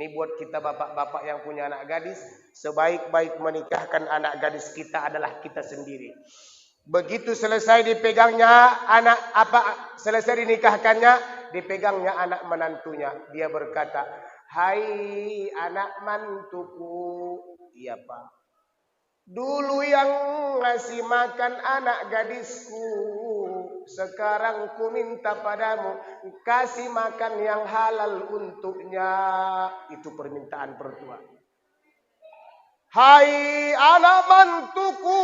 Ini buat kita bapak-bapak yang punya anak gadis, sebaik-baik menikahkan anak gadis kita adalah kita sendiri. Begitu selesai dipegangnya selesai dinikahkannya, dipegangnya anak menantunya. Dia berkata, "Hai anak mantuku." "Iya, Pak." "Dulu yang ngasih makan anak gadisku, sekarang ku minta padamu kasih makan yang halal untuknya." Itu permintaan pertua. "Hai anak mantuku,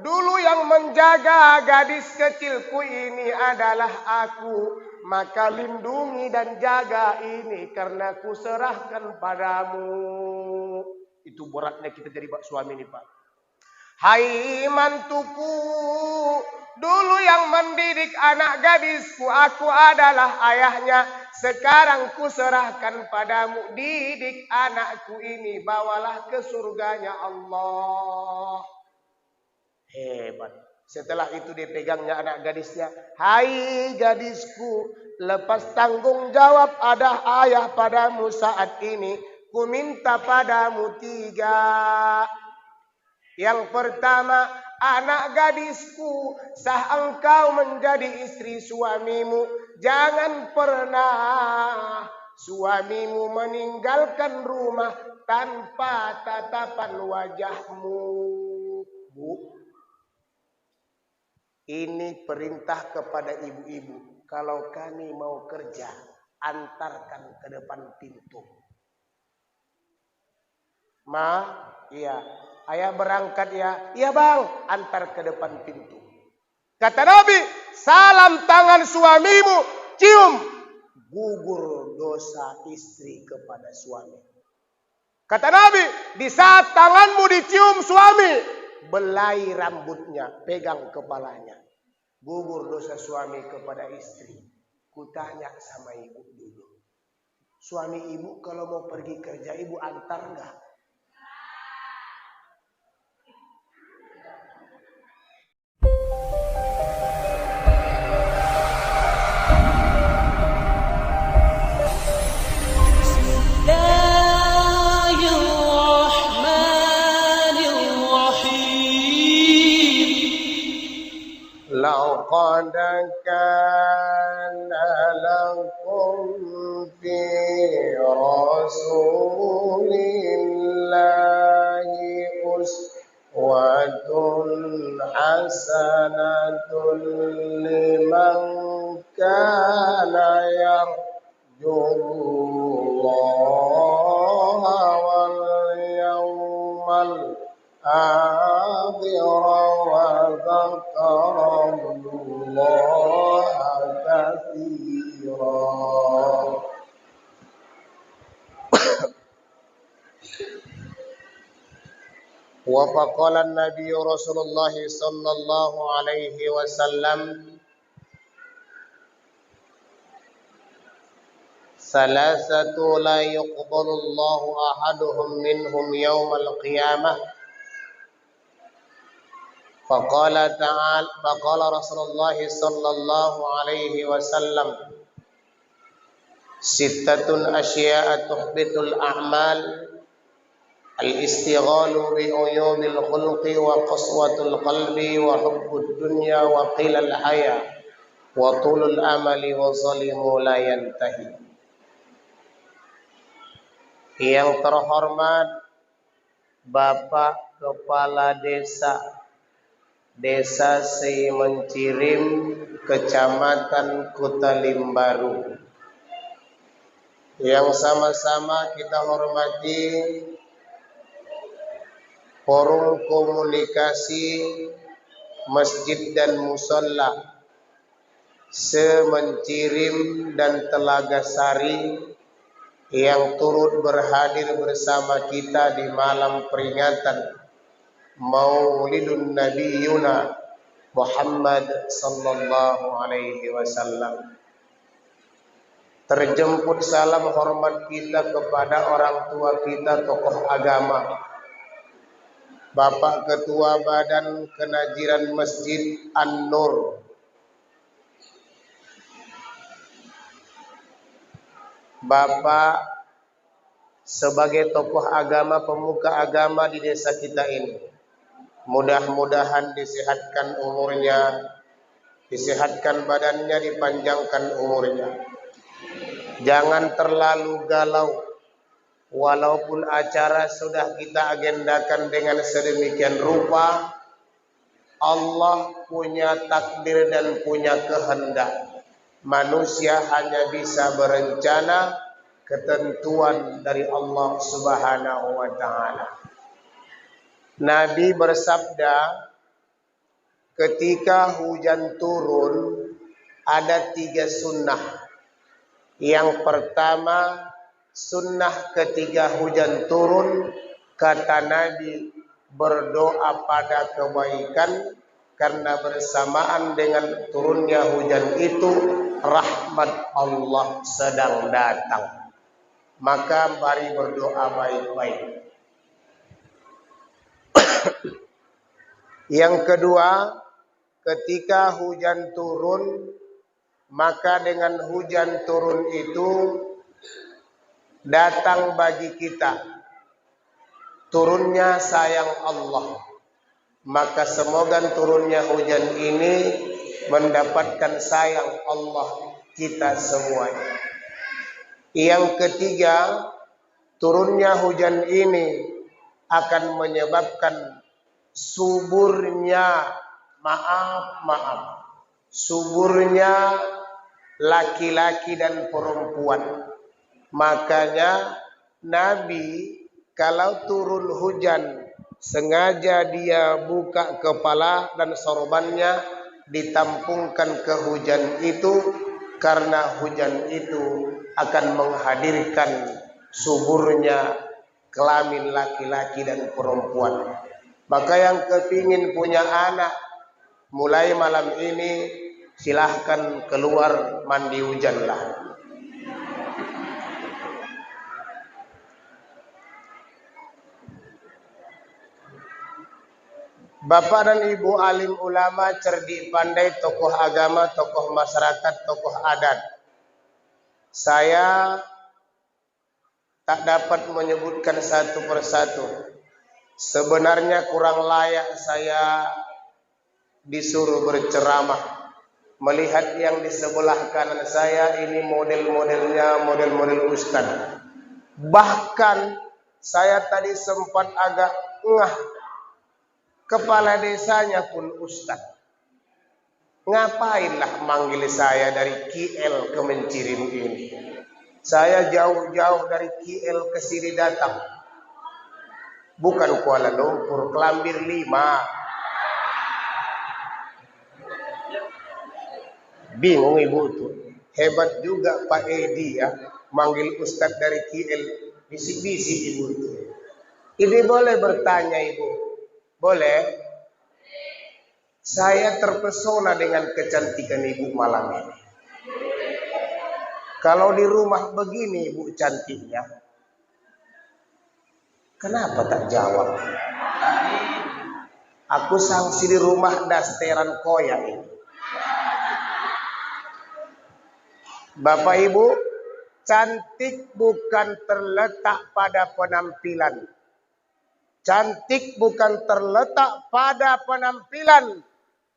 dulu yang menjaga gadis kecilku ini adalah aku, maka lindungi dan jaga ini karena ku serahkan padamu." Itu beratnya kita jadi suami nih, Pak. "Hai mantuku, dulu yang mendidik anak gadisku, aku adalah ayahnya. Sekarang ku serahkan padamu, didik anakku ini, bawalah ke surganya Allah." Hebat. Setelah itu dipegangnya anak gadisnya. "Hai gadisku, lepas tanggung jawab ada ayah padamu saat ini. Ku minta padamu 3. Yang pertama, anak gadisku, sah engkau menjadi istri suamimu, jangan pernah suamimu meninggalkan rumah tanpa tatapan wajahmu." Bu, ini perintah kepada ibu-ibu. Kalau kami mau kerja, antarkan ke depan pintu. "Ma, iya. Ayah berangkat ya." "Iya bang." "Antar ke depan pintu." Kata Nabi, salam tangan suamimu, cium. Gugur dosa istri kepada suami. Kata Nabi, di saat tanganmu dicium suami, belai rambutnya, pegang kepalanya. Gugur dosa suami kepada istri. Kutanya sama ibu dulu. Suami ibu kalau mau pergi kerja, ibu antar enggak? لقد كان لكم في رسول الله أسوة حسنة لمن كان يرجو الله واليوم الآخر وذكر الله كثيرا. وفقال النبي رسول الله صلى الله عليه وسلم ثلاثة لا يقبل الله أحدهم منهم يوم القيامة. فقال رسول الله صلى الله عليه وسلم ستة أشياء تحبط الأعمال: الاستغلال بعيوب الخلق وقسوة القلب وحب الدنيا وقيل الحياة وطول الأمل وظلم لا ينتهي. Yang terhormat Bapak Kepala Desa Semencirim, Kecamatan Kutalimbaru, yang sama-sama kita hormati Forum Komunikasi Masjid dan Musola Semencirim dan Telaga Sari, yang turut berhadir bersama kita di malam peringatan Maulidun Nabiyuna Muhammad sallallahu alaihi wasallam. Terjemput salam hormat kita kepada orang tua kita, tokoh agama, Bapak Ketua Badan Kenajiran Masjid An-Nur, Bapak sebagai tokoh agama, pemuka agama di desa kita ini. Mudah-mudahan disehatkan umurnya, disehatkan badannya, dipanjangkan umurnya. Jangan terlalu galau. Walaupun acara sudah kita agendakan dengan sedemikian rupa, Allah punya takdir dan punya kehendak. Manusia hanya bisa berencana ketentuan dari Allah Subhanahu wa taala. Nabi bersabda, ketika hujan turun ada 3 sunnah. Yang pertama, sunnah ketika hujan turun, kata Nabi, berdoa pada kebaikan, karena bersamaan dengan turunnya hujan itu rahmat Allah sedang datang. Maka mari berdoa baik-baik. Yang kedua, ketika hujan turun, maka dengan hujan turun itu datang bagi kita turunnya sayang Allah. Maka semoga turunnya hujan ini mendapatkan sayang Allah kita semuanya. Yang ketiga, turunnya hujan ini akan menyebabkan suburnya, suburnya laki-laki dan perempuan. Makanya Nabi kalau turun hujan sengaja dia buka kepala dan sorbannya ditampungkan ke hujan itu, karena hujan itu akan menghadirkan suburnya kelamin laki-laki dan perempuan. Maka yang kepingin punya anak, mulai malam ini silahkan keluar mandi hujanlah. Bapak dan Ibu alim ulama, cerdik pandai, tokoh agama, tokoh masyarakat, tokoh adat. Saya tak dapat menyebutkan satu persatu. Sebenarnya kurang layak saya disuruh berceramah. Melihat yang di sebelah kanan saya ini model-modelnya model-model ustaz. Bahkan saya tadi sempat agak ngah. Kepala desanya pun ustaz. Ngapainlah manggil saya dari KL ke Mencirim ini? Saya jauh-jauh dari KL ke sini datang. Bukan Kuala Lumpur, Kelambir 5. Bingung ibu itu. Hebat juga Pak Edi ya, manggil ustaz dari KL. Bisik-bisik ibu itu. Ini boleh bertanya ibu? Boleh? Saya terpesona dengan kecantikan ibu malam ini. Kalau di rumah begini ibu cantiknya, kenapa tak jawab? Aku sanksi di rumah dasteran koya ini. Bapak Ibu, cantik bukan terletak pada penampilan. Cantik bukan terletak pada penampilan,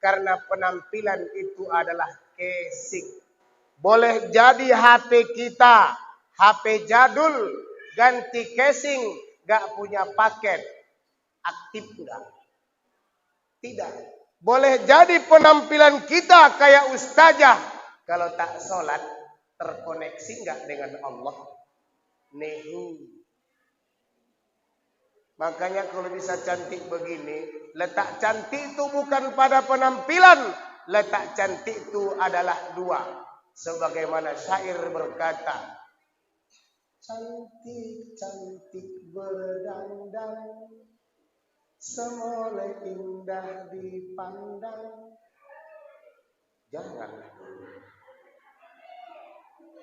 karena penampilan itu adalah casing. Boleh jadi HP kita, HP jadul, ganti casing, gak punya paket, aktif enggak? Tidak. Boleh jadi penampilan kita kayak ustazah, kalau tak sholat, terkoneksi enggak dengan Allah? Nehu. Makanya kalau bisa cantik begini, letak cantik itu bukan pada penampilan, letak cantik itu adalah 2. Sebagaimana syair berkata, cantik-cantik berdandang, semoleh indah dipandang. Jangan.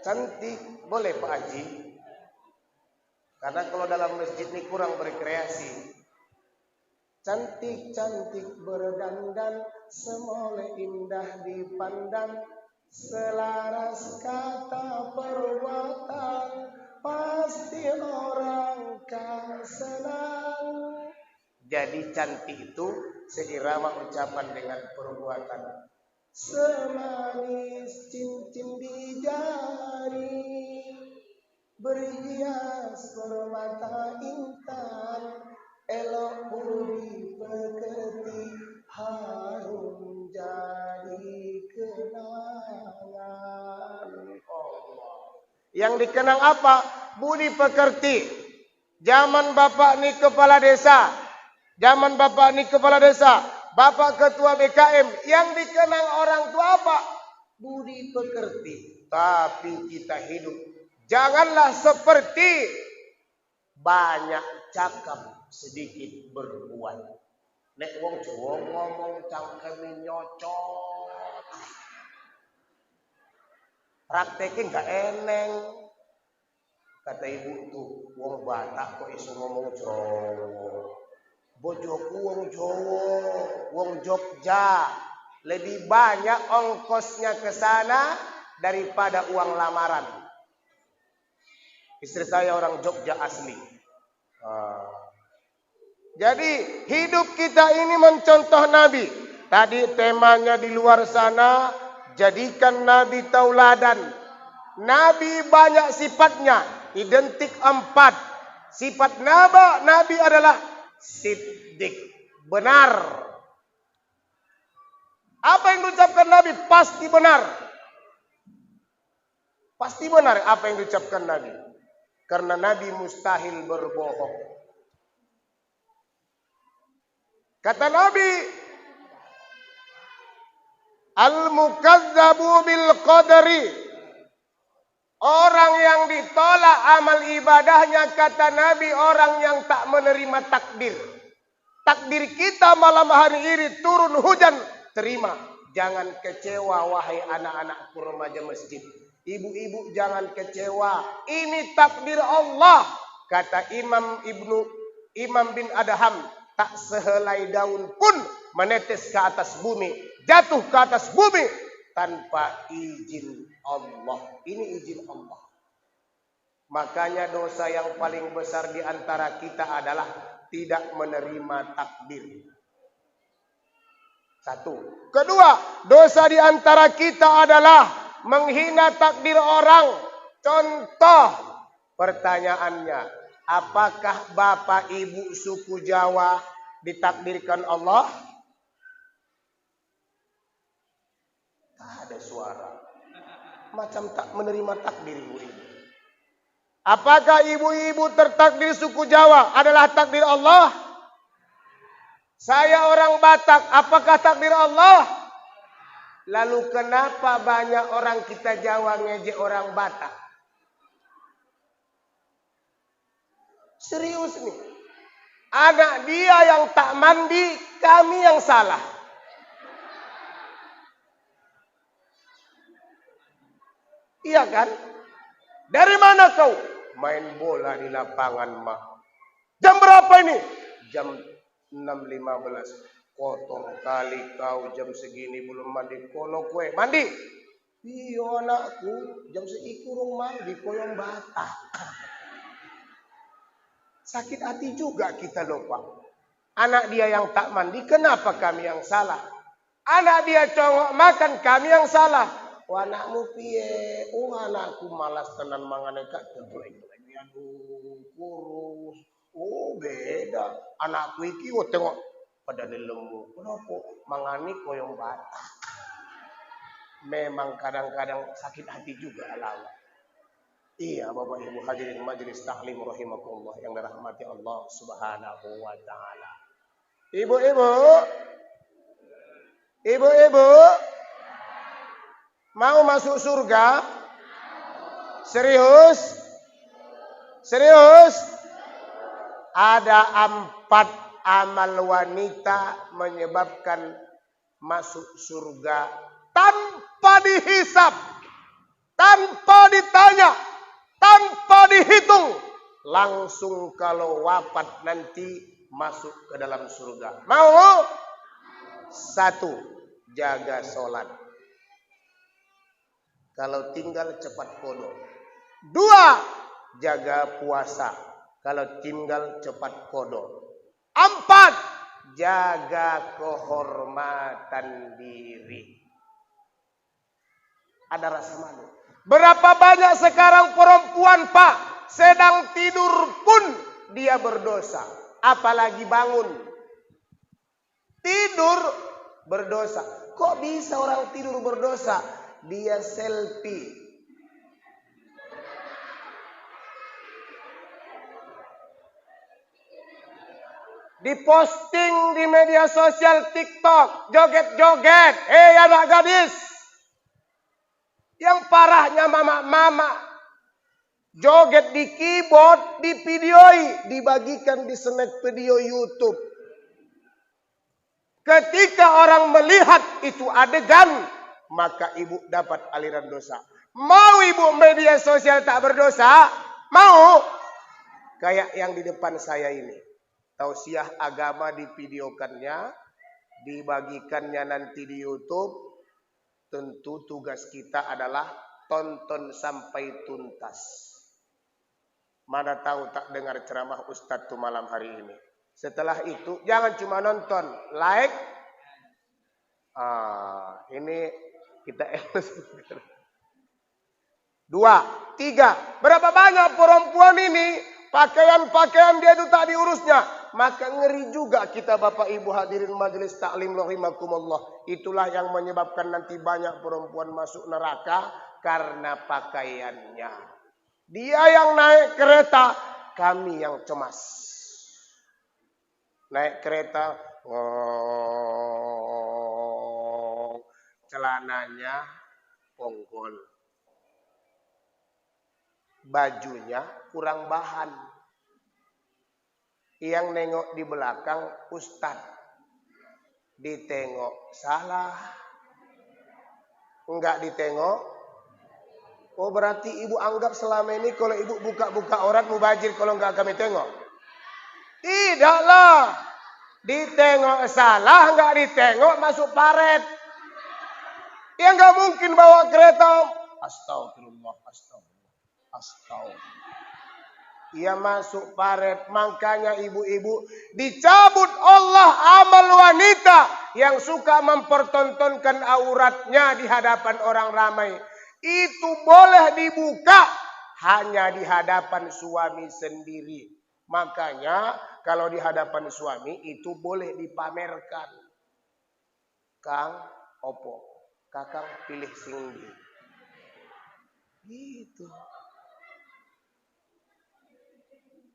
Cantik boleh Pak Haji. Karena kalau dalam masjid ini kurang berkreasi. Cantik-cantik berdandan, semoleh indah dipandang, selaras kata perbuatan, pasti orang kan senang. Jadi cantik itu seirama ucapan dengan perbuatan. Semanis cincin di jari, berhias permata intan, elok budi pekerti, harum jadi kenangan. Allah. Yang dikenang apa? Budi pekerti. Zaman bapak ni kepala desa. Zaman bapak ni kepala desa. Bapak ketua BKM. Yang dikenang orang tua apa? Budi pekerti. Tapi kita hidup. Janganlah seperti banyak cakap sedikit berbuat. Nek wong Jawa ngomong cangkeme nyocot. Praktekin gak eneng. Kata ibu tuh, wong Batak kok iso ngomong Jawa. Bojoku wong Jawa, wong Jogja. Lebih banyak ongkosnya ke sana daripada uang lamaran. Istri saya orang Jogja asli. Jadi hidup kita ini mencontoh Nabi. Tadi temanya di luar sana, jadikan Nabi tauladan. Nabi banyak sifatnya, identik 4. Sifat Nabi adalah siddiq, benar. Apa yang diucapkan Nabi pasti benar. Pasti benar apa yang diucapkan Nabi. Karena Nabi mustahil berbohong. Kata Nabi, al-mukazzabu bil qadari. Orang yang ditolak amal ibadahnya, kata Nabi, orang yang tak menerima takdir. Takdir kita malam hari ini turun hujan, terima. Jangan kecewa wahai anak-anakku remaja masjid. Ibu-ibu jangan kecewa. Ini takdir Allah. Kata Imam bin Adham, tak sehelai daun pun menetes ke atas bumi, jatuh ke atas bumi tanpa izin Allah. Ini izin Allah. Makanya dosa yang paling besar di antara kita adalah tidak menerima takdir. 1. Kedua, dosa di antara kita adalah menghina takdir orang. Contoh pertanyaannya, apakah bapak ibu suku Jawa ditakdirkan Allah? Tak ada suara. Macam tak menerima takdir ibu-ibu. Apakah ibu-ibu tertakdir suku Jawa adalah takdir Allah? Saya orang Batak, apakah takdir Allah? Lalu kenapa banyak orang kita Jawa ngejek orang Batak? Serius nih. Anak dia yang tak mandi, kami yang salah. Iya kan? Dari mana kau? Main bola di lapangan, Mak. Jam berapa ini? Jam 6.15. Kotor kali kau, jam segini belum mandi. Kono kue mandi. Iya anakku, jam segini kurang mandi, koyong Batak. Sakit hati juga kita lupa. Anak dia yang tak mandi, kenapa kami yang salah? Anak dia congok makan, kami yang salah. Anakmu piye? Anakku malas tenan mangane kak teblek. Aduh, kurus. Beda. Anakku iki tengok pada lembu. Kenapa? Mangani koyong Batak. Memang kadang-kadang sakit hati juga alawa. Iya, Bapak Ibu hadirin majelis taklim rahimakumullah yang dirahmati Allah Subhanahu wa taala. Ibu-ibu mau masuk surga? Serius? Serius? Ada 4 amal wanita menyebabkan masuk surga tanpa dihisap, tanpa ditanya, tanpa dihitung. Langsung kalau wafat nanti masuk ke dalam surga. Mau? 1, jaga sholat. Kalau tinggal cepat kodok. 2, jaga puasa. Kalau tinggal cepat kodok. 4, jaga kehormatan diri. Ada rasa malu. Berapa banyak sekarang perempuan, Pak, sedang tidur pun dia berdosa. Apalagi bangun. Tidur berdosa. Kok bisa orang tidur berdosa? Dia selfie. Diposting di media sosial TikTok, joget-joget. Anak gadis. Yang parahnya mama-mama. Joget di keyboard, divideoi, dibagikan di snack video YouTube. Ketika orang melihat itu adegan, maka ibu dapat aliran dosa. Mau ibu media sosial tak berdosa? Mau? Kayak yang di depan saya ini. Tausiah agama divideokannya, dibagikannya nanti di YouTube. Tentu tugas kita adalah tonton sampai tuntas. Mana tahu tak dengar ceramah Ustadz tuh malam hari ini. Setelah itu jangan cuma nonton, like. Ini kita 2, 3. Berapa banyak perempuan ini pakaian-pakaian dia itu tak diurusnya. Maka ngeri juga kita Bapak Ibu hadirin majelis taklim rahimakumullah. Itulah yang menyebabkan nanti banyak perempuan masuk neraka karena pakaiannya. Dia yang naik kereta, kami yang cemas. Naik kereta, celananya ponggol. Bajunya kurang bahan. Yang nengok di belakang Ustadz. Ditengok salah. Enggak ditengok. Oh berarti ibu anggap selama ini kalau ibu buka-buka orang mubajir kalau enggak kami tengok. Tidaklah. Ditengok salah, enggak ditengok masuk paret. Ya enggak mungkin bawa kereta. Astagfirullah, astagfirullah. Ia masuk paret. Makanya ibu-ibu dicabut Allah amal wanita yang suka mempertontonkan auratnya di hadapan orang ramai. Itu boleh dibuka hanya di hadapan suami sendiri. Makanya kalau di hadapan suami itu boleh dipamerkan. Kang, opo? Kakang pilih singgi. Gitu.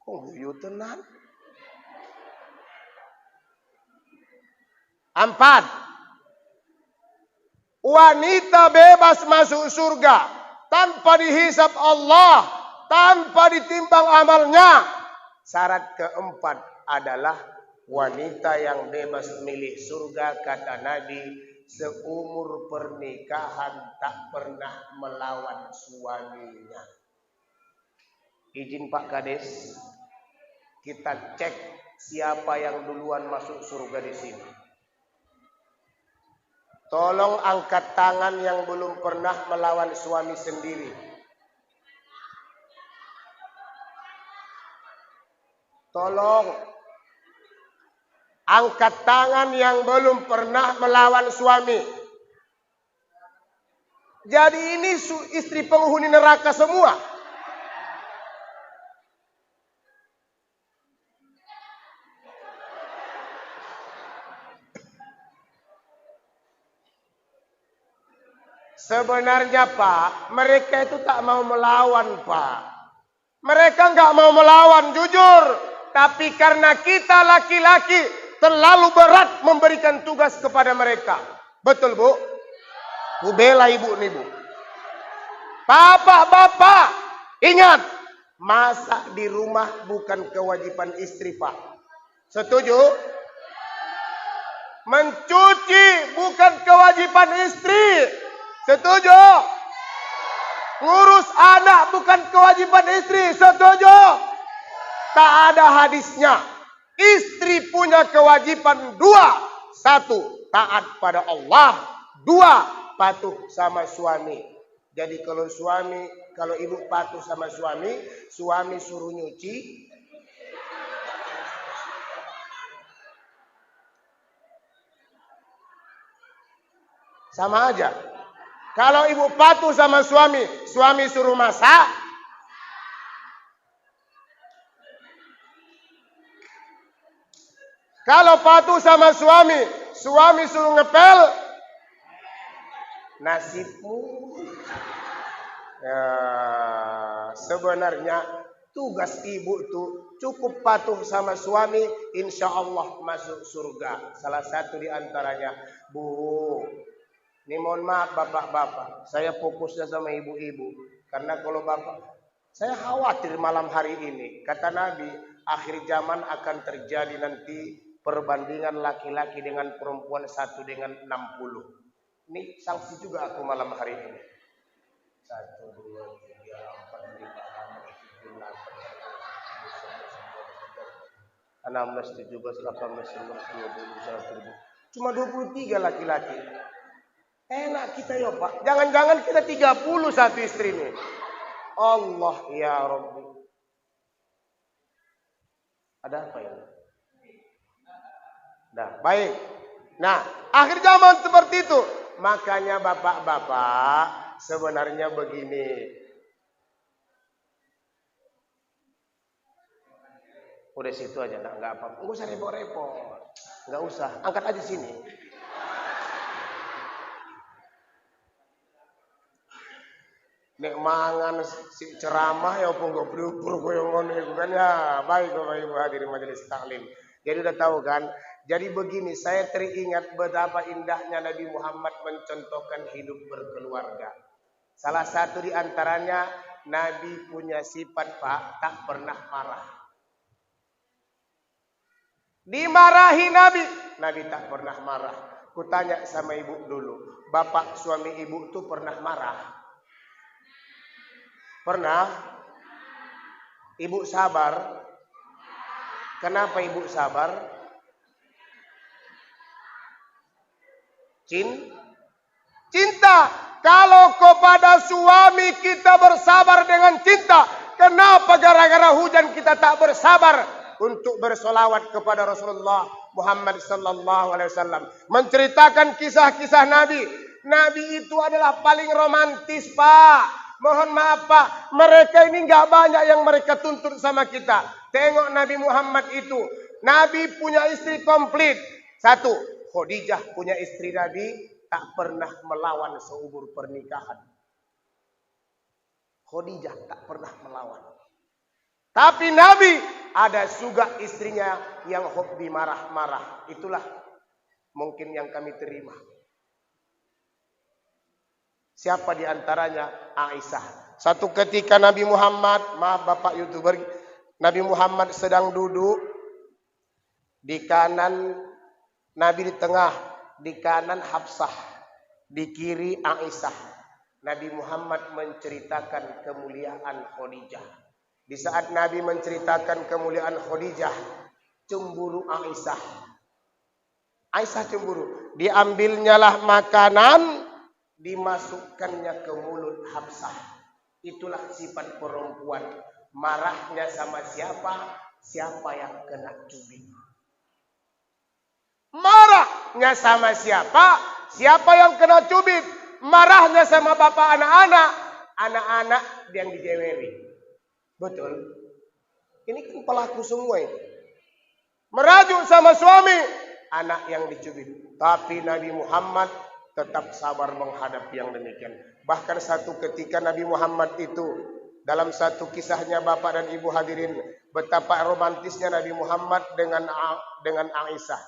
Oh, you tenan. 4. Wanita bebas masuk surga tanpa dihisap Allah, tanpa ditimbang amalnya. Syarat keempat adalah wanita yang bebas milih surga, kata Nabi, seumur pernikahan tak pernah melawan suaminya. Izin Pak Kades, kita cek siapa yang duluan masuk surga di sini. Tolong angkat tangan yang belum pernah melawan suami sendiri. Tolong angkat tangan yang belum pernah melawan suami. Jadi ini istri penghuni neraka semua. Sebenarnya Pak, mereka itu tak mau melawan Pak. Mereka nggak mau melawan jujur. Tapi karena kita laki-laki terlalu berat memberikan tugas kepada mereka. Betul Bu? Bu bela ibu nih Bu. Bapak, ingat. Masak di rumah bukan kewajiban istri Pak. Setuju? Mencuci bukan kewajiban istri. Setuju? Ngurus anak bukan kewajiban istri. Setuju? Tak ada hadisnya. Istri punya kewajiban 2. 1, taat pada Allah. 2, patuh sama suami. Jadi kalau ibu patuh sama suami, suami suruh nyuci, sama aja. Kalau ibu patuh sama suami, suami suruh masak. Kalau patuh sama suami, suami suruh ngepel, nasibmu. Ya, sebenarnya tugas ibu tuh cukup patuh sama suami, insya Allah masuk surga. Salah satu di antaranya, Bu, ini mohon maaf bapak-bapak, saya fokusnya sama ibu-ibu. Karena kalau bapak, saya khawatir malam hari ini. Kata Nabi, akhir zaman akan terjadi nanti perbandingan laki-laki dengan perempuan 1:60. Ini sanksi juga aku malam hari ini. 1, 2, 3, 4, 5, 6, 7, 8, 9, 10, 11, 12, 13. Cuma 23 laki-laki. Enak kita ya Pak. Jangan-jangan kita 30 satu istri nih. Allah ya Rabbi. Ada apa ya? Nah, baik. Nah, akhir zaman seperti itu. Makanya bapak-bapak sebenarnya begini. Udah situ aja, enggak apa-apa. Enggak usah repot-repot. Enggak usah. Angkat aja sini. Nek mangan si ceramah ya apa enggak berubur koyo ngono iku kan ya. Baik Bapak Ibu hadirin majelis taklim. Jadi udah tahu kan? Jadi begini, saya teringat betapa indahnya Nabi Muhammad mencontohkan hidup berkeluarga. Salah satu di antaranya Nabi punya sifat Pak, tak pernah marah. Dimarahi Nabi tak pernah marah. Kutanya sama ibu dulu, bapak suami ibu tuh pernah marah? Pernah? Ibu sabar? Kenapa ibu sabar? Cinta. Kalau kepada suami kita bersabar dengan cinta, kenapa gara-gara hujan kita tak bersabar untuk bersolawat kepada Rasulullah Muhammad sallallahu alaihi wasallam? Menceritakan kisah-kisah Nabi. Nabi itu adalah paling romantis, Pak. Mohon maaf Pak, mereka ini nggak banyak yang mereka tuntut sama kita. Tengok Nabi Muhammad itu, Nabi punya istri komplit. 1, Khadijah punya istri Nabi, tak pernah melawan seumur pernikahan. Khadijah tak pernah melawan. Tapi Nabi ada juga istrinya yang hobi marah-marah. Itulah mungkin yang kami terima. Siapa di antaranya? Aisyah. Satu ketika Nabi Muhammad, maaf Bapak YouTuber, Nabi Muhammad sedang duduk di kanan Nabi, di tengah, di kanan Hafsah, di kiri Aisyah. Nabi Muhammad menceritakan kemuliaan Khadijah. Di saat Nabi menceritakan kemuliaan Khadijah, cemburu Aisyah. Aisyah cemburu. Diambilnyalah makanan, dimasukkannya ke mulut Hafsah. Itulah sifat perempuan. Marahnya sama siapa? Siapa yang kena cubit. Marahnya sama siapa? Siapa yang kena cubit. Marahnya sama bapak anak-anak. Anak-anak yang dijeweri. Betul? Ini kan pelaku semua ini. Merajuk sama suami. Anak yang dicubit. Tapi Nabi Muhammad tetap sabar menghadapi yang demikian. Bahkan satu ketika Nabi Muhammad itu, dalam satu kisahnya Bapak dan Ibu hadirin, betapa romantisnya Nabi Muhammad dengan Aisyah.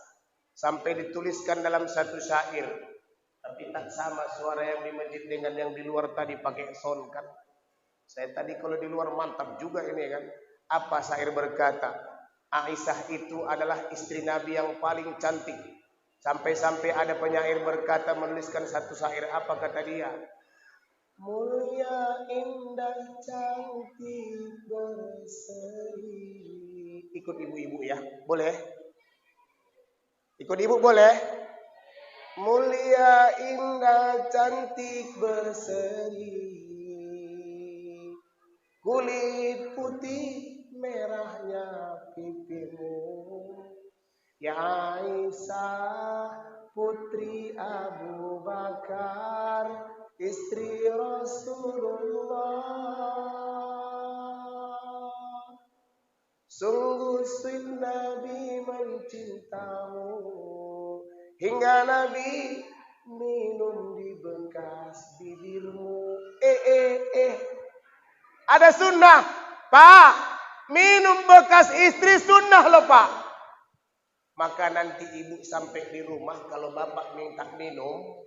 Sampai dituliskan dalam satu syair. Tapi tak sama suara yang di masjid dengan yang di luar tadi pakai sound kan. Saya tadi kalau di luar mantap juga ini kan. Apa syair berkata? Aisyah itu adalah istri Nabi yang paling cantik. Sampai-sampai ada penyair berkata, menuliskan satu syair, apa kata dia? Mulia, indah, cantik, berseri. Ikut ibu-ibu ya, boleh? Ikut ibu boleh? mulia, indah, cantik, berseri, kulit putih, merahnya pipimu, ya Aisyah, putri Abu Bakar, istri Rasulullah. Sungguh sweet Nabi mencintamu, hingga Nabi minum di bekas bibirmu. Ada sunnah, Pak. Minum bekas istri sunnah loh, Pak. Maka nanti ibu sampai di rumah, kalau bapak minta minum,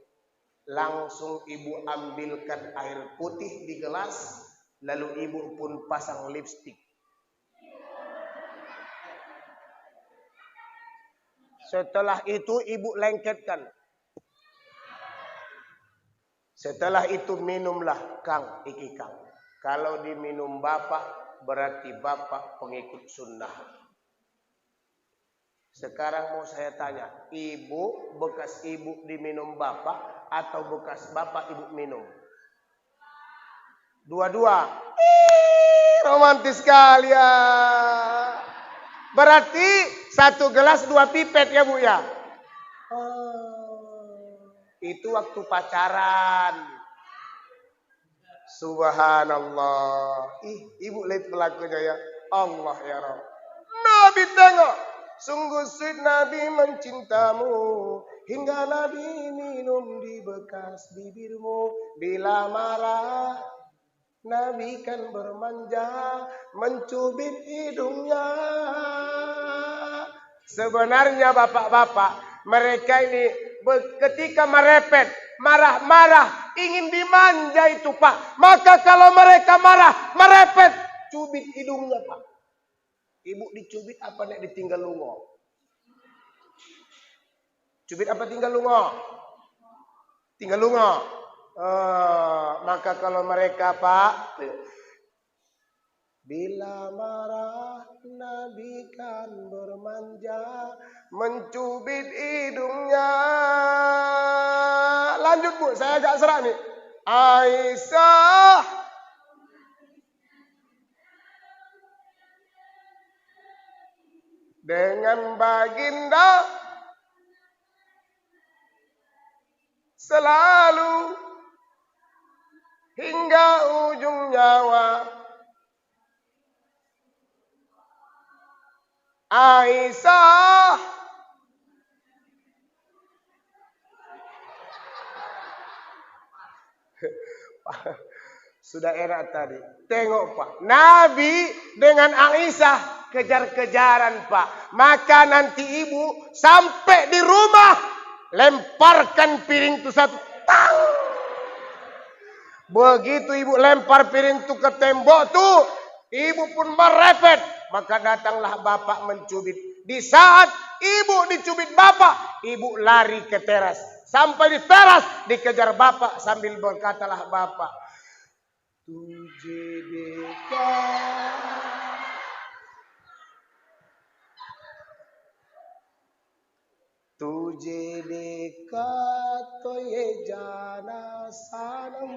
langsung ibu ambilkan air putih di gelas, lalu ibu pun pasang lipstik. Setelah itu ibu lengketkan. Setelah itu minumlah Kang, iki Kang. Kalau diminum bapak, berarti bapak pengikut sunnah. Sekarang mau saya tanya, ibu, bekas ibu diminum bapak atau bekas bapak ibu minum? Dua-dua. Romantis sekali ya. Berarti satu gelas dua pipet ya Bu ya? Itu waktu pacaran. Subhanallah. Ibu lihat pelakunya ya. Allah ya Rabb. Nabi tengok. Sungguh sweet Nabi mencintamu, hingga Nabi minum di bekas bibirmu. Bila marah, Nabi kan bermanja, mencubit hidungnya. Sebenarnya bapak-bapak, mereka ini ketika merepet, marah-marah, ingin dimanja itu Pak. Maka kalau mereka marah, merepet, cubit hidungnya Pak. Ibu dicubit apa nek ditinggal lungo? Cubit apa tinggal lungo? Tinggal lungo. Maka kalau mereka Pak, bila marah Nabi kan bermanja, mencubit hidungnya. Lanjut Bu, saya agak serak nih. Aisyah, dengan baginda selalu hingga ujung nyawa. Aisyah, sudah enak tadi. Tengok Pak, Nabi dengan Aisyah kejar-kejaran Pak. Maka nanti ibu sampai di rumah, lemparkan piring itu satu. Tang! Begitu ibu lempar piring itu ke tembok tuh, ibu pun merepet. Maka datanglah bapak mencubit. Di saat ibu dicubit bapak, ibu lari ke teras. Sampai di teras dikejar bapak sambil berkatalah bapak, Tujhe dekha, tujhe dekha to ye jana sanam.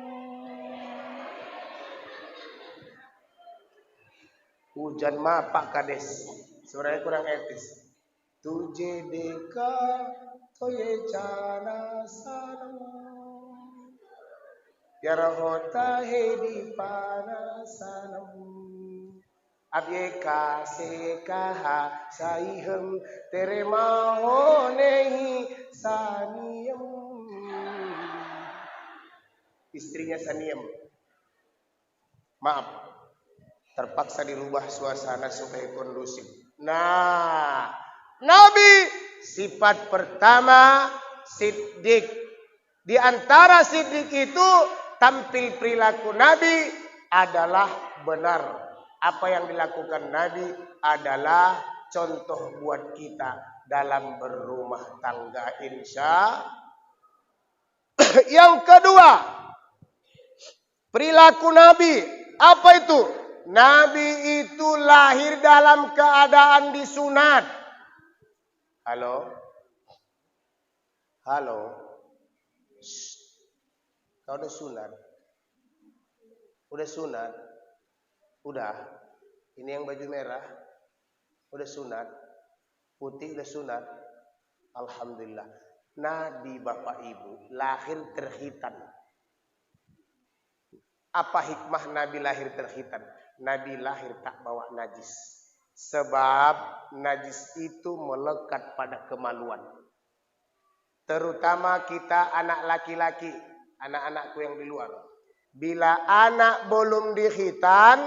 Hujan mah Pak Kades, suaranya kurang etis. Tujhe dekha to ye jana sanam, प्यार होता है दीवाना सनम अब ये कैसे कहा साई हम तेरे माँ हो नहीं Saniyam. Istrinya Saniyam. Maaf, terpaksa dirubah suasana supaya kondusif. Nah, Nabi sifat pertama siddiq. Di antara siddiq itu tampil perilaku Nabi adalah benar. Apa yang dilakukan Nabi adalah contoh buat kita dalam berumah tangga, insya. Yang kedua, perilaku Nabi. Apa itu? Nabi itu lahir dalam keadaan disunat. Halo? Halo? Kau udah sunat? Udah sunat? Udah. Ini yang baju merah. Udah sunat. Putih udah sunat. Alhamdulillah. Nabi Bapak Ibu lahir terkhitan. Apa hikmah Nabi lahir terkhitan? Nabi lahir tak bawa najis. Sebab najis itu melekat pada kemaluan. Terutama kita anak laki-laki, anak-anakku yang di luar. Bila anak belum dikhitan,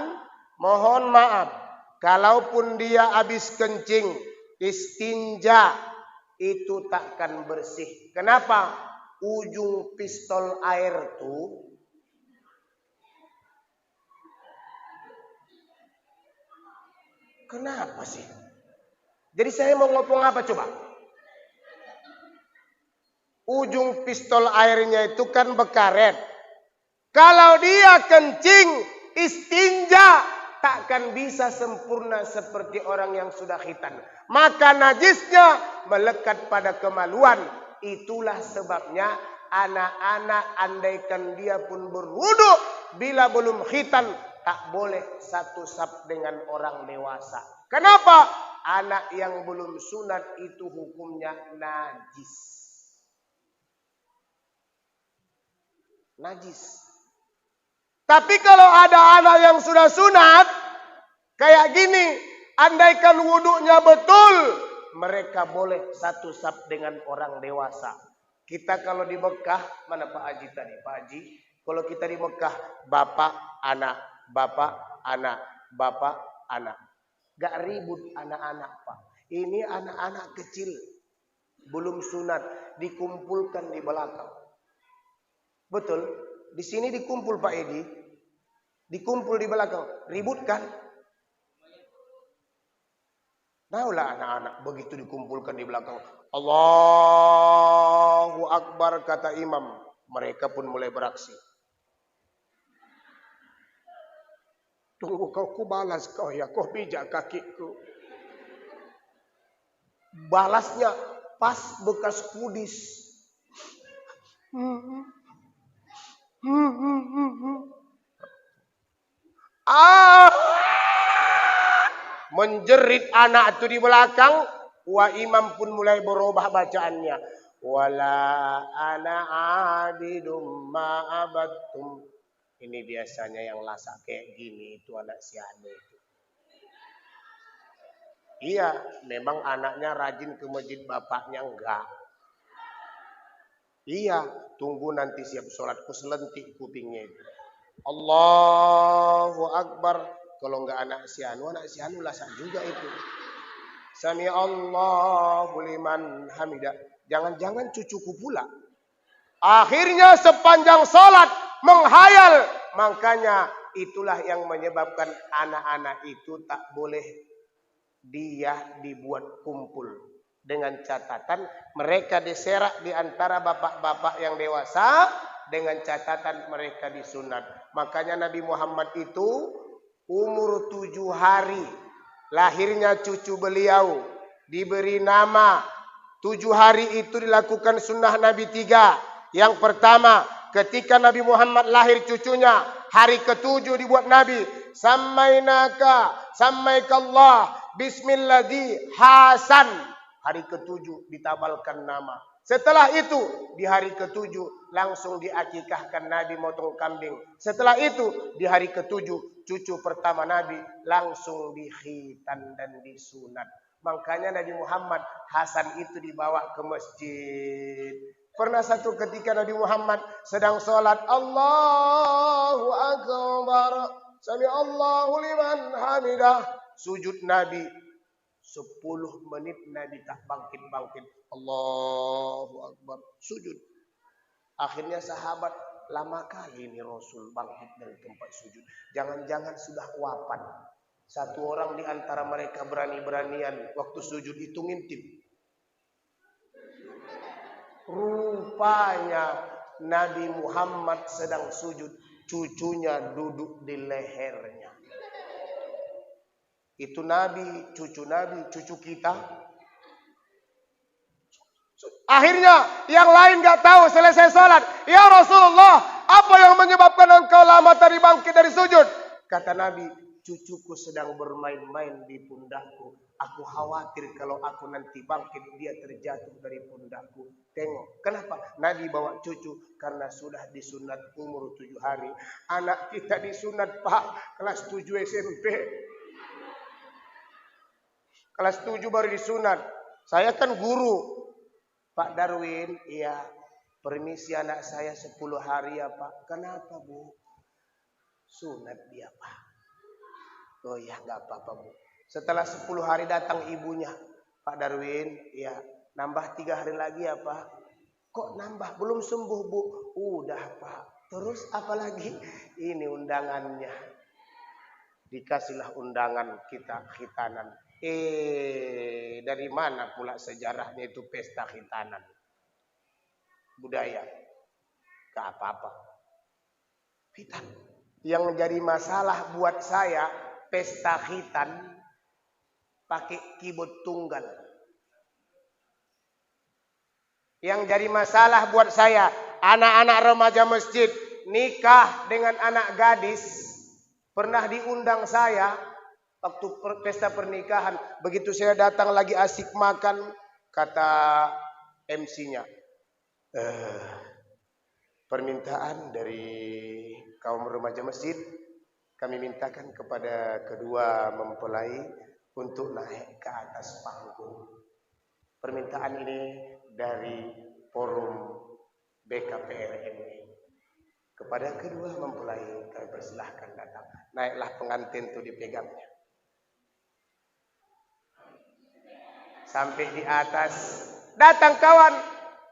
mohon maaf. Kalaupun dia habis kencing, istinja, itu takkan bersih. Kenapa? Ujung pistol air tuh kenapa sih? Jadi saya mau ngomong apa coba? Ujung pistol airnya itu kan bekaret. Kalau dia kencing, istinja, takkan bisa sempurna seperti orang yang sudah khitan. Maka najisnya melekat pada kemaluan. Itulah sebabnya anak-anak andaikan dia pun berwudu, bila belum khitan, tak boleh satu saf dengan orang dewasa. Kenapa? Anak yang belum sunat itu hukumnya najis. Najis. Tapi kalau ada anak yang sudah sunat, kayak gini, andaikan wudunya betul, mereka boleh satu saf dengan orang dewasa. Kita kalau di Mekah, mana Pak Haji tadi? Pak Haji, kalau kita di Mekah, bapak, anak, bapak, anak, bapak, anak. Gak ribut anak-anak Pak. Ini anak-anak kecil, belum sunat, dikumpulkan di belakang. Betul, di sini dikumpul Pak Edi, dikumpul di belakang, ribut kan? Taulah anak-anak begitu dikumpulkan di belakang, Allahu Akbar kata imam, mereka pun mulai beraksi. Tunggu kau ku balas kau ya, kau pijak kakiku. Balasnya pas bekas kudis. Menjerit anak itu di belakang. Wa imam pun mulai berubah bacaannya. Wala ana abidum ma'abattum. Ini biasanya yang lasak kayak gini itu anak si ane itu. Iya, memang anaknya rajin ke masjid, bapaknya enggak. Iya, tunggu nanti siap sholat, ku selentik kupingnya itu. Allahu Akbar. Kalau enggak anak si anu lasak juga itu. Sami Allahu liman hamidah. Jangan-jangan cucuku pula. Akhirnya sepanjang sholat menghayal. Makanya itulah yang menyebabkan anak-anak itu tak boleh dia dibuat kumpul. Dengan catatan mereka diserak di antara bapak-bapak yang dewasa. Dengan catatan mereka disunat. Makanya Nabi Muhammad itu umur 7 hari. Lahirnya cucu beliau. Diberi nama. 7 hari itu dilakukan sunnah Nabi 3. Yang pertama, ketika Nabi Muhammad lahir cucunya, hari ke-7 dibuat Nabi. Sammaikallah, bismilladzi Hasan. Hari ke-7 ditabalkan nama. Setelah itu, di hari ke-7 langsung diakikahkan Nabi motong kambing. Setelah itu, di hari ke-7, cucu pertama Nabi langsung dikhitan dan disunat. Makanya Nabi Muhammad, Hasan itu dibawa ke masjid. Pernah satu ketika Nabi Muhammad sedang sholat, Allahu Akbar, Sami Allahu liman hamidah. Sujud Nabi 10 menit Nabi tak bangkit-bangkit. Allahu Akbar, sujud. Akhirnya sahabat, lama kali ini Rasul bangkit dari tempat sujud. Jangan-jangan sudah wafat. Satu orang di antara mereka berani-beranian waktu sujud itu ngintip. Rupanya Nabi Muhammad sedang sujud, cucunya duduk di lehernya. Itu Nabi, cucu kita. Akhirnya yang lain gak tahu, selesai sholat. Ya Rasulullah, apa yang menyebabkan engkau lama tadi bangkit dari sujud? Kata Nabi, cucuku sedang bermain-main di pundakku. Aku khawatir kalau aku nanti bangkit, dia terjatuh dari pundakku. Tengok, kenapa? Nabi bawa cucu karena sudah disunat umur 7 hari. Anak kita disunat Pak, kelas 7 SMP. Kelas 7 baru disunat. Saya kan guru. Pak Darwin, iya, permisi anak saya 10 hari ya Pak. Kenapa Bu? Sunat dia Pak. Oh ya gak apa-apa Bu. Setelah 10 hari datang ibunya. Pak Darwin, iya, nambah 3 hari lagi ya Pak. Kok nambah? Belum sembuh Bu. Udah Pak. Terus apa lagi? Ini undangannya. Dikasihlah undangan kita khitanan. Dari mana pula sejarahnya itu pesta khitanan? Budaya. Gak apa-apa. Khitan. Yang menjadi masalah buat saya, pesta khitan pakai keyboard tunggal. Yang jadi masalah buat saya, anak-anak remaja masjid nikah dengan anak gadis. Pernah diundang saya waktu pesta pernikahan. Begitu saya datang lagi asik makan, kata MC-nya, permintaan dari kaum remaja masjid, kami mintakan kepada kedua mempelai untuk naik ke atas panggung. Permintaan ini dari forum BKPRMI. Kepada kedua mempelai kami persilahkan datang. Naiklah pengantin itu dipegangnya. Sampai di atas, datang kawan,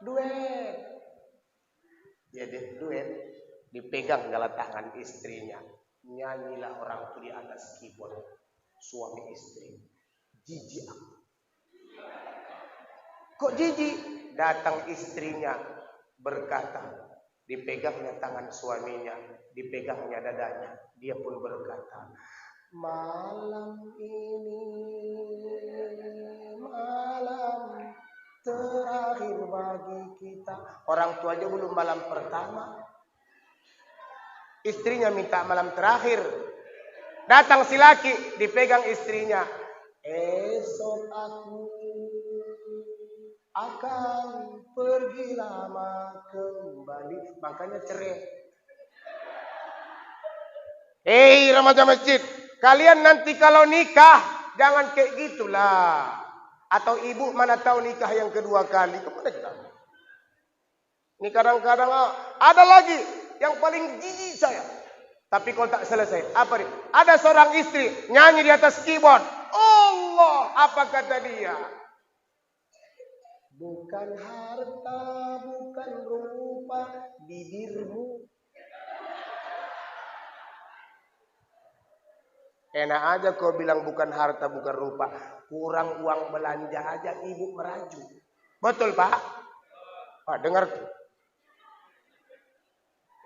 duet. Jadi duet, dipegang dalam tangan istrinya. Nyanyilah orang itu di atas keyboard. Suami istri. Jijik aku. Kok jijik? Datang istrinya berkata, dipegangnya tangan suaminya, dipegangnya dadanya. Dia pun berkata, malam ini malam terakhir bagi kita. Orang tua aja belum malam pertama. Istrinya minta malam terakhir. Datang si laki, dipegang istrinya. Esok aku akan pergi lama kembali. Makanya cerai. Remaja masjid, kalian nanti kalau nikah jangan kayak gitulah. Atau ibu mana tahu nikah yang kedua kali. Kemana kita? Ini kadang-kadang ada lagi yang paling jijik saya. Tapi kalau tak selesai, apa nih? Ada seorang istri nyanyi di atas keyboard. Allah, apa kata dia? Bukan harta, bukan rupa, bibirmu. Enak aja kau bilang bukan harta, bukan rupa. Kurang uang belanja aja ibu meraju. Betul Pak? Pak dengar tuh.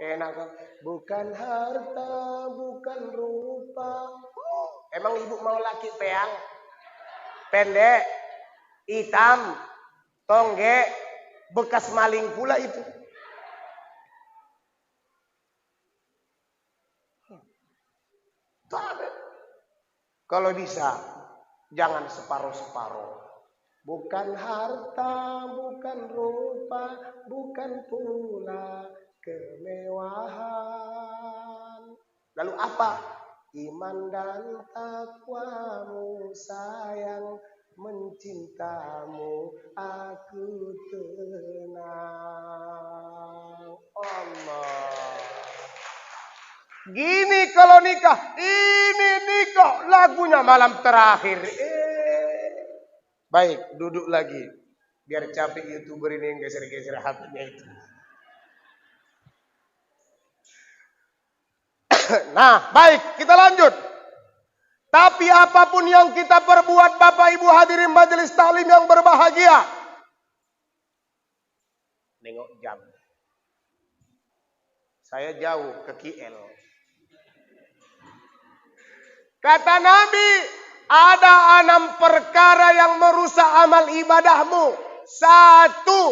Enak kan? Bukan harta, bukan rupa. Emang ibu mau laki peang? Pendek, hitam, tongge, bekas maling pula itu. Kalau bisa, jangan separuh-separuh. Bukan harta, bukan rupa, bukan pula kemewahan. Lalu apa? Iman dan takwamu sayang, mencintamu aku tenang. Allah. Gini kalau nikah, ini nikah lagunya malam terakhir. Baik, duduk lagi. Biar capek YouTuber ini yang geser-geser HP-nya itu. Nah, baik, kita lanjut. Tapi apapun yang kita perbuat, Bapak Ibu hadirin majelis taklim yang berbahagia. Nengok jam. Saya jauh ke KL. Kata Nabi, ada 6 perkara yang merusak amal ibadahmu. Satu,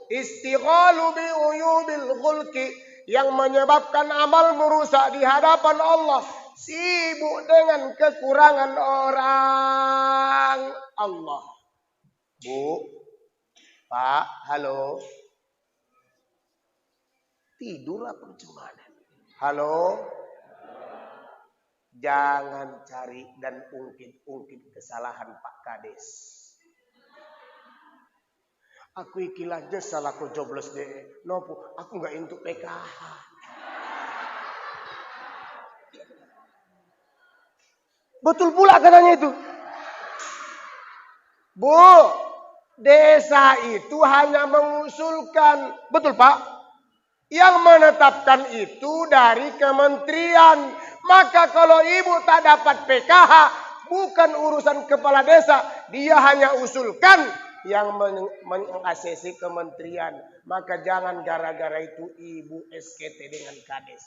istighalu bi uyubil khulqi, yang menyebabkan amal merusak di hadapan Allah. Sibuk dengan kekurangan orang. Allah. Bu, Pak, halo. Tidur apa gimana? Halo. Jangan cari dan ungkit-ungkit kesalahan Pak Kades. Aku ikilah nyesal aku joblos deh. Nopo, aku nggak untuk PKH. Betul pula katanya itu. Bu, desa itu hanya mengusulkan. Betul Pak? Yang menetapkan itu dari kementerian. Maka kalau ibu tak dapat PKH, bukan urusan kepala desa. Dia hanya usulkan yang mengaksesi kementerian. Maka jangan gara-gara itu ibu SKT dengan kades.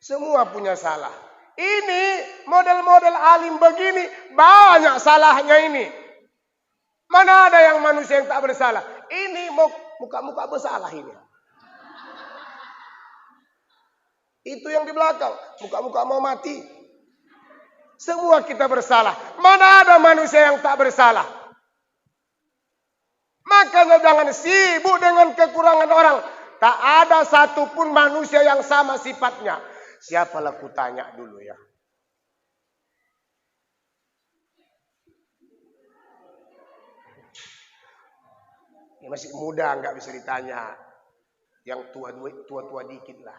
Semua punya salah. Ini model-model alim begini banyak salahnya ini. Mana ada yang manusia yang tak bersalah? Ini muka-muka bersalah ini. Itu yang di belakang, muka-muka mau mati. Semua kita bersalah. Mana ada manusia yang tak bersalah? Maka jangan sibuk dengan kekurangan orang. Tak ada satupun manusia yang sama sifatnya. Siapalah ku tanya dulu ya. Ini masih muda, nggak bisa ditanya. Yang tua-tua dikit lah.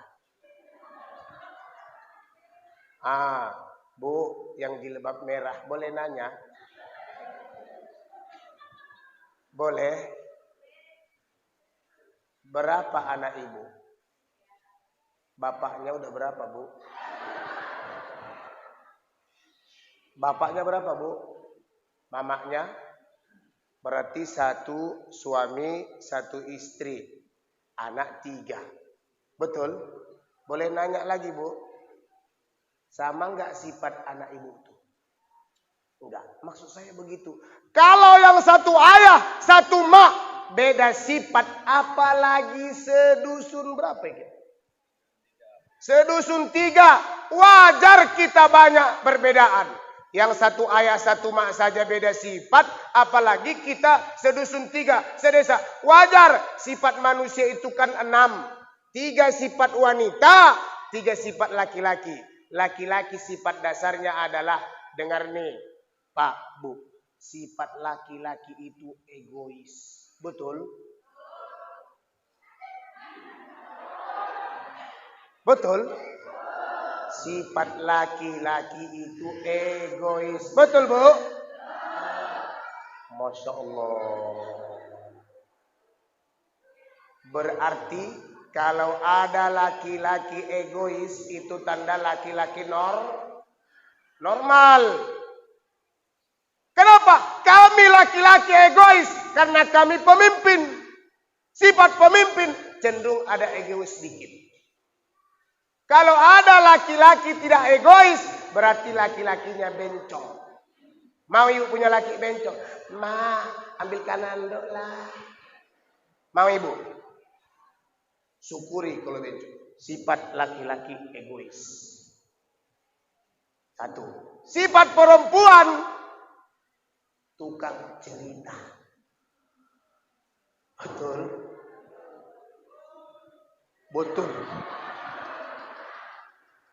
Bu, yang jilbab merah, boleh nanya? Boleh? Berapa anak ibu? Bapaknya udah berapa, Bu? Bapaknya berapa, Bu? Mamanya? Berarti 1 suami, 1 istri. Anak 3. Betul? Boleh nanya lagi, Bu? Sama enggak sifat anak ibu itu? Enggak. Maksud saya begitu. Kalau yang 1 ayah, 1 mak, beda sifat. Apalagi sedusun berapa ya? Sedusun 3. Wajar kita banyak perbedaan. Yang 1 ayah, 1 mak saja beda sifat. Apalagi kita sedusun 3. Sedesa. Wajar. Sifat manusia itu kan 6. 3 sifat wanita. 3 sifat laki-laki. Laki-laki sifat dasarnya adalah. Dengar nih Pak, Bu. Sifat laki-laki itu egois. Betul? Betul? Sifat laki-laki itu egois. Betul, Bu? Masya Allah. Berarti kalau ada laki-laki egois, itu tanda laki-laki normal. Kenapa? Kami laki-laki egois. Karena kami pemimpin. Sifat pemimpin cenderung ada egois sedikit. Kalau ada laki-laki tidak egois, berarti laki-lakinya bencong. Mau ibu punya laki bencong? Ma, ambil kanan dok lah. Mau ibu? Syukuri kalau bencong. Sifat laki-laki egois. 1. Sifat perempuan, tukang cerita. Betul? Betul.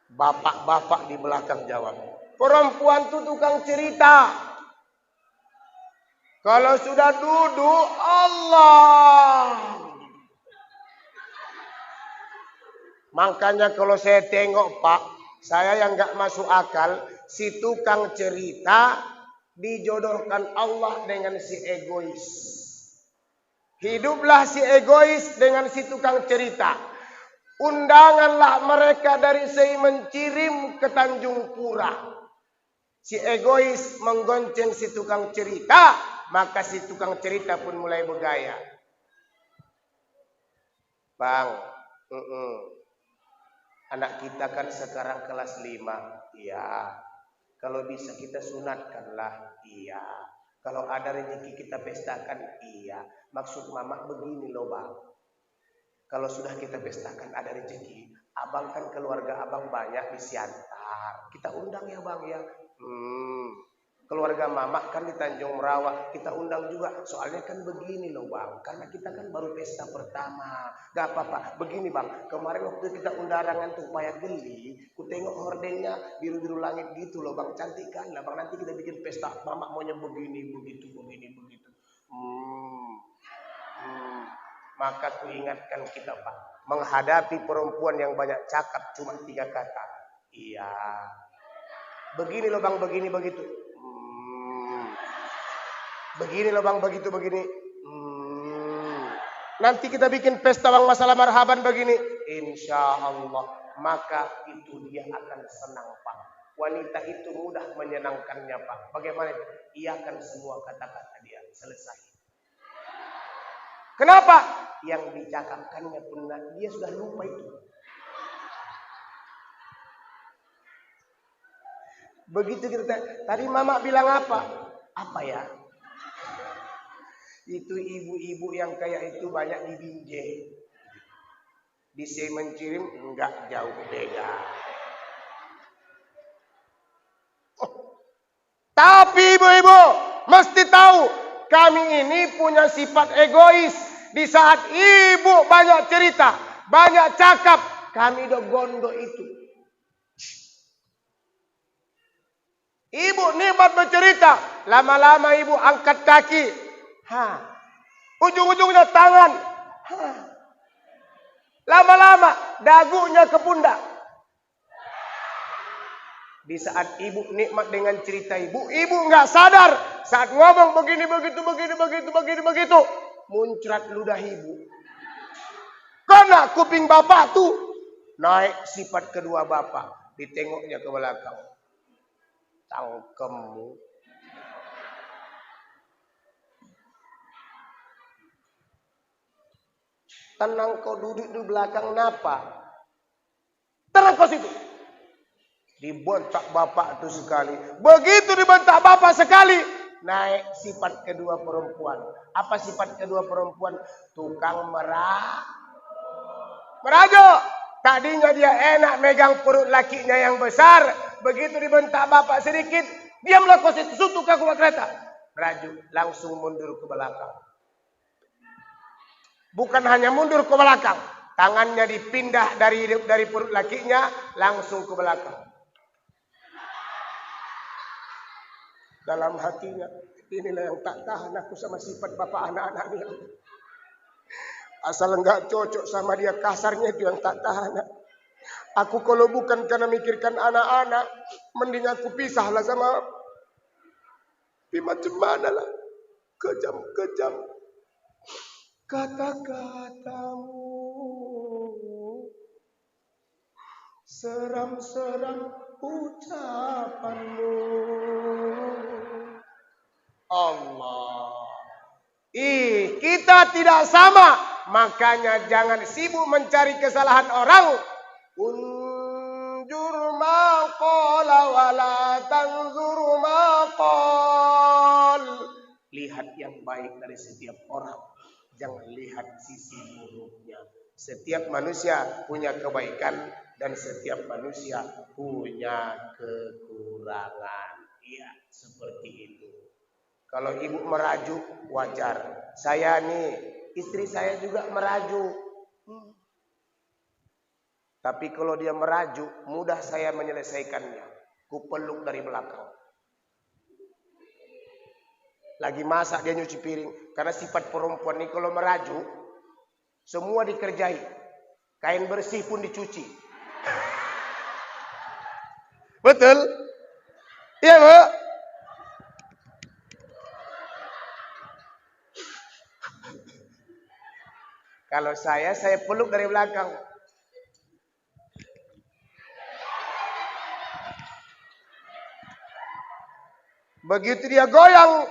Bapak-bapak di belakang jawab. Perempuan itu tukang cerita. Kalau sudah duduk, Allah. Makanya kalau saya tengok Pak, saya yang gak masuk akal, si tukang cerita dijodohkan Allah dengan si egois. Hiduplah si egois dengan si tukang cerita. Undanganlah mereka dari Mencirim ke Tanjung Pura. Si egois menggonceng si tukang cerita, maka si tukang cerita pun mulai bergaya. Bang, anak kita kan sekarang kelas 5. Iya. Kalau bisa kita sunatkanlah. Iya. Kalau ada rezeki kita pestakan, iya. Maksud mama begini loh bang. Kalau sudah kita pestakan ada rezeki, abang kan keluarga abang banyak di Siantar. Kita undang ya bang ya. Keluarga mama kan di Tanjung Merawat, kita undang juga. Soalnya kan begini loh bang, karena kita kan baru pesta pertama. Gak apa-apa, begini bang. Kemarin waktu kita undangan tuh Payah Geli, ku tengok hordennya biru-biru langit gitu loh bang, cantik kan lah bang. Nanti kita bikin pesta, mama maunya begini, begitu, begini, begitu. Maka ku ingatkan kita pak, menghadapi perempuan yang banyak cakap cuma 3 kata. Iya. Begini loh bang, begini, begitu. Begini loh bang, begitu, begini. Nanti kita bikin pesta bang masalah marhaban begini. Insya Allah. Maka itu dia akan senang pak. Wanita itu mudah menyenangkannya pak. Bagaimana? Iakan semua kata-kata dia. Selesai. Kenapa? Yang dicakapkannya pun dia sudah lupa itu. Begitu kita. Tadi mama bilang apa? Apa ya? Itu ibu-ibu yang kayak itu banyak di Binjai. Di Semencirim enggak jauh beda. Tapi ibu-ibu mesti tahu, kami ini punya sifat egois. Di saat ibu banyak cerita, banyak cakap, kami udah gondok itu. Ibu nikmat bercerita, lama-lama ibu angkat kaki. Ujung-ujungnya tangan. Lama-lama dagunya ke pundak. Di saat ibu nikmat dengan cerita ibu nggak sadar saat ngomong begini begitu, muncrat ludah ibu. Karena kuping bapak tuh naik sifat kedua bapak, ditengoknya ke belakang. Tangkemmu. Tenang kau duduk di belakang napa? Tenang kau situ. Dibentak bapak itu sekali. Begitu dibentak bapak sekali, naik sifat kedua perempuan. Apa sifat kedua perempuan? Tukang merajo. Tadinya dia enak megang perut lakinya yang besar. Begitu dibentak bapak sedikit, dia melakukan sesuatu ke kereta. Merajo, langsung mundur ke belakang. Bukan hanya mundur ke belakang, tangannya dipindah dari perut lakinya langsung ke belakang. Dalam hatinya, inilah yang tak tahan aku sama sifat bapak anak-anak ini. Asal enggak cocok sama dia, kasarnya itu yang tak tahan. Aku kalau bukan karena mikirkan anak-anak, mending aku pisahlah sama. Tapi macam mana lah, kejam. Kata-katamu seram-seram ucapanmu. Allah. Kita tidak sama. Makanya jangan sibuk mencari kesalahan orang. Unjur maqala wala tanzur maqal. Lihat yang baik dari setiap orang. Jangan lihat sisi buruknya. Setiap manusia punya kebaikan dan setiap manusia punya kekurangan. Iya, seperti itu. Kalau ibu merajuk, wajar. Saya nih, istri saya juga merajuk. Tapi kalau dia merajuk, mudah saya menyelesaikannya. Ku peluk dari belakang. Lagi masak dia nyuci piring. Karena sifat perempuan ini kalau merajuk, semua dikerjai. Kain bersih pun dicuci. Betul? Iya, Bu? Kalau saya peluk dari belakang. Begitu dia goyang,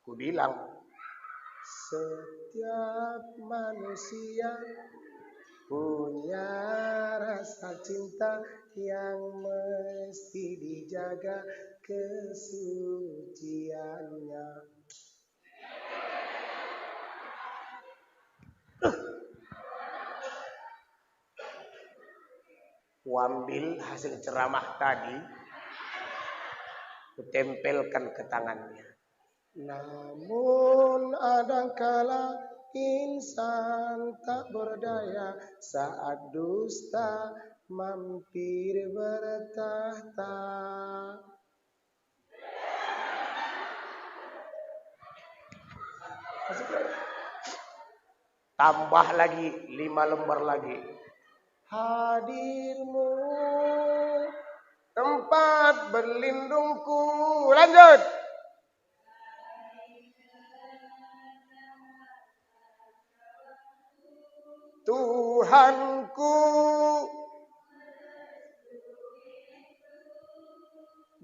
ku bilang, setiap manusia punya rasa cinta yang mesti dijaga kesuciannya. Kuambil hasil ceramah tadi, kutempelkan ke tangannya. Namun adakala insan tak berdaya saat dusta mampir bertahta. Tambah lagi 5 lembar lagi. Hadirmu tempat berlindungku. Lanjut. Tuhanku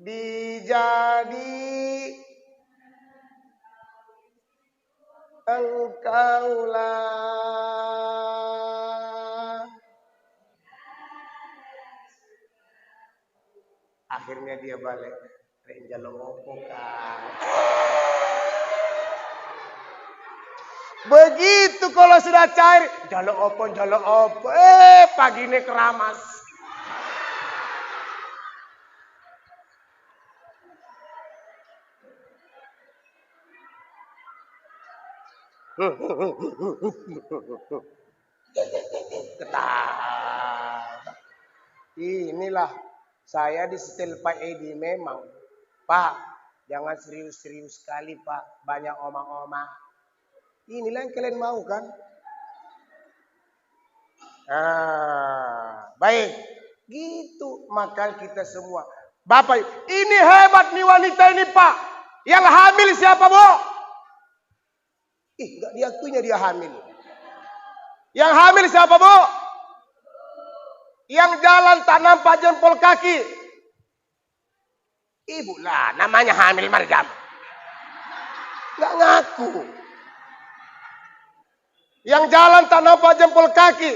dijadi engkaulah. Akhirnya dia balik. Renjalo opo kan. Begitu kalau sudah cair, jalo opo. Pagi ini keramas. Ketawa. Inilah saya di setel Pak Edi memang. Pak, jangan serius-serius sekali Pak. Banyak omong-omong. Inilah yang kalian mau kan? Baik. Gitu. Maka kita semua. Bapak, ini hebat nih wanita ini Pak. Yang hamil siapa Bu? Gak diakuinya dia hamil. Yang hamil siapa Bu? Yang jalan tak nampak jempol kaki. Ibu lah, namanya hamil Maryam. Gak ngaku. Yang jalan tak nampak jempol kaki.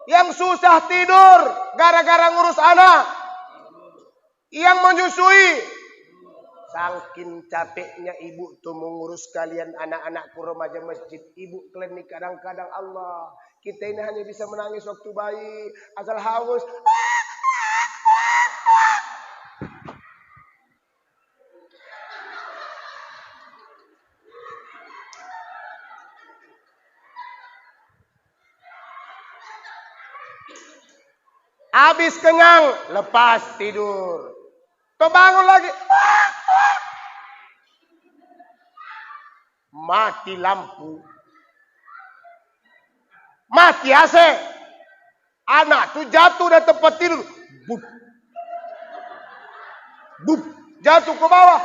Yang susah tidur gara-gara ngurus anak. Yang menyusui. Saking capeknya ibu tuh mengurus kalian anak-anakku remaja masjid. Ibu kalian nih kadang-kadang Allah. Kita ini hanya bisa menangis waktu bayi. Asal haus. Habis kenyang, lepas tidur. Kebangun lagi. Mati lampu. Mati AC. Anak tuh jatuh dari tempat tidur. Bup. Bup. Jatuh ke bawah.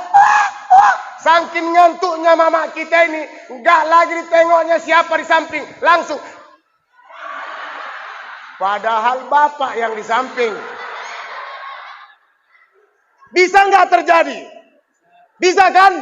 Saking ngantuknya mama kita ini. Enggak lagi ditengoknya siapa di samping. Langsung. Padahal bapak yang di samping. Bisa nggak terjadi? Bisa kan?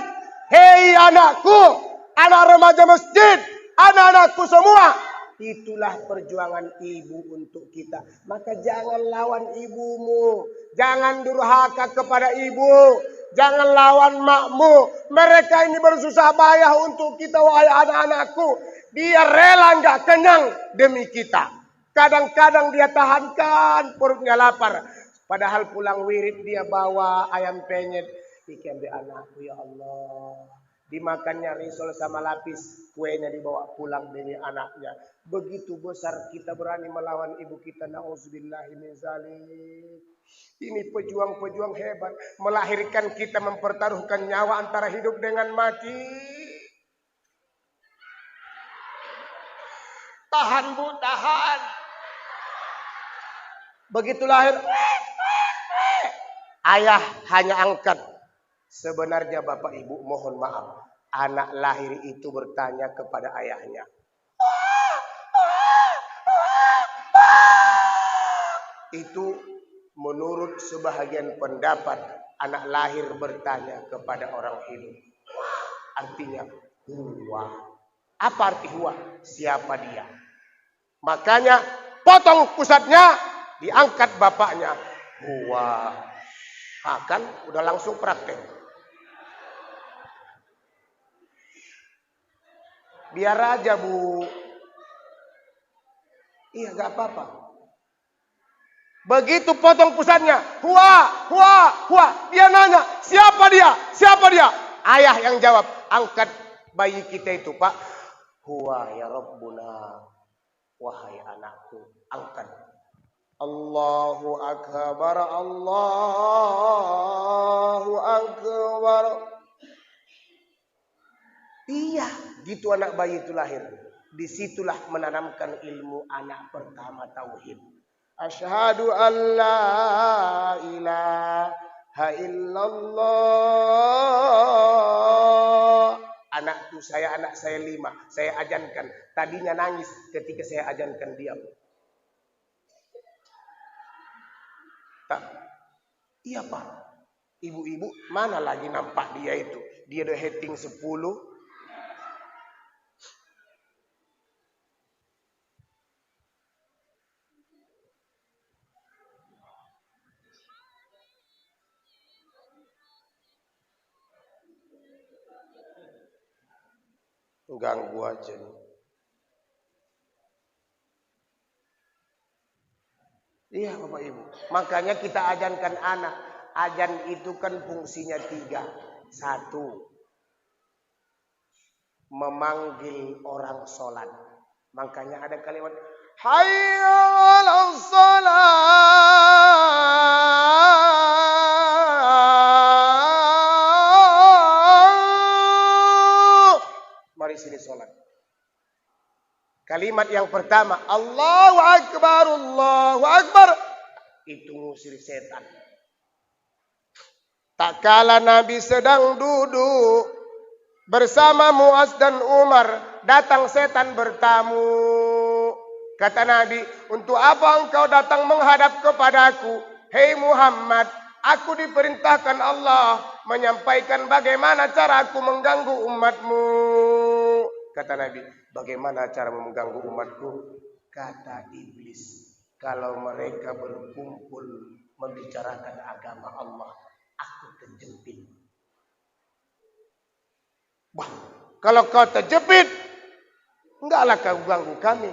Hei anakku, anak remaja masjid, anak-anakku semua. Itulah perjuangan ibu untuk kita. Maka jangan lawan ibumu. Jangan durhaka kepada ibu. Jangan lawan makmu. Mereka ini bersusah payah untuk kita, wahai anak-anakku. Dia rela nggak kenyang demi kita. Kadang-kadang dia tahankan perutnya lapar. Padahal pulang wirid dia bawa ayam penyet. Ikan di anakku ya Allah. Dimakannya risol sama lapis. Kuenya dibawa pulang demi anaknya. Begitu besar kita berani melawan ibu kita. Na'udzubillahi min zalik. Ini pejuang-pejuang hebat. Melahirkan kita mempertaruhkan nyawa antara hidup dengan mati. Tahan Bu, tahan. Begitu lahir, ayah hanya angkat. Sebenarnya bapak ibu mohon maaf. Anak lahir itu bertanya kepada ayahnya. Itu menurut sebahagian pendapat. Anak lahir bertanya kepada orang hidup. Artinya huwa. Apa arti huwa? Siapa dia? Makanya potong pusatnya, diangkat bapaknya. Wah, kan udah langsung praktek. Biar aja Bu. Iya gak apa-apa. Begitu potong pusatnya, hua. Dia nanya, siapa dia? Siapa dia? Ayah yang jawab, angkat bayi kita itu Pak. Huwa ya Rabbuna. Wahai anakku, angkat. Allahu Akbar, Allahu Akbar. Iya, gitu anak bayi itu lahir. Disitulah menanamkan ilmu anak pertama tauhid. Asyhadu an la ilaha illallah. Anak saya 5. Saya ajankan. Tadinya nangis ketika saya ajankan diam. Tak. Iya Pak. Ibu-ibu mana lagi nampak dia itu. Dia udah hitting 10. Ganggu aja nih. Iya Bapak Ibu. Makanya kita ajankan anak. Ajan itu kan fungsinya 3. 1. Memanggil orang sholat. Makanya ada kalimat hayya 'alas shalah. Mari sini sholat. Kalimat yang pertama, Allahu Akbar, Allahu Akbar. Itu ngusir setan. Tak kala Nabi sedang duduk bersama Muaz dan Umar, datang setan bertamu. Kata Nabi, untuk apa engkau datang menghadap kepadaku? Hei Muhammad, aku diperintahkan Allah menyampaikan bagaimana cara aku mengganggu umatmu. Kata Nabi, bagaimana cara mengganggu umatku? Kata iblis, kalau mereka berkumpul membicarakan agama Allah, aku terjepit. Wah, kalau kau terjepit, enggaklah kau ganggu kami.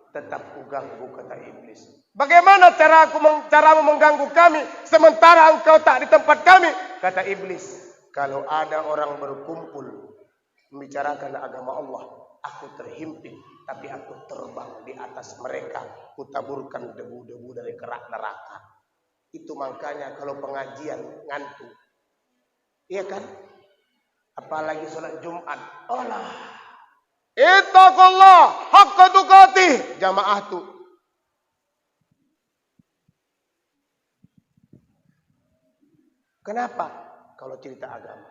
Tetap ku ganggu, kata iblis. Bagaimana caramu mengganggu kami sementara engkau tak di tempat kami? Kata iblis, kalau ada orang berkumpul membicarakan agama Allah, aku terhimpit, tapi aku terbang di atas mereka, kutaburkan debu-debu dari kerak neraka. Itu makanya kalau pengajian ngantuk, iya kan? Apalagi sholat Jumat, Allah, ittaqullah haqqa tuqatih, jamaah tuh. Kenapa? Kalau cerita agama.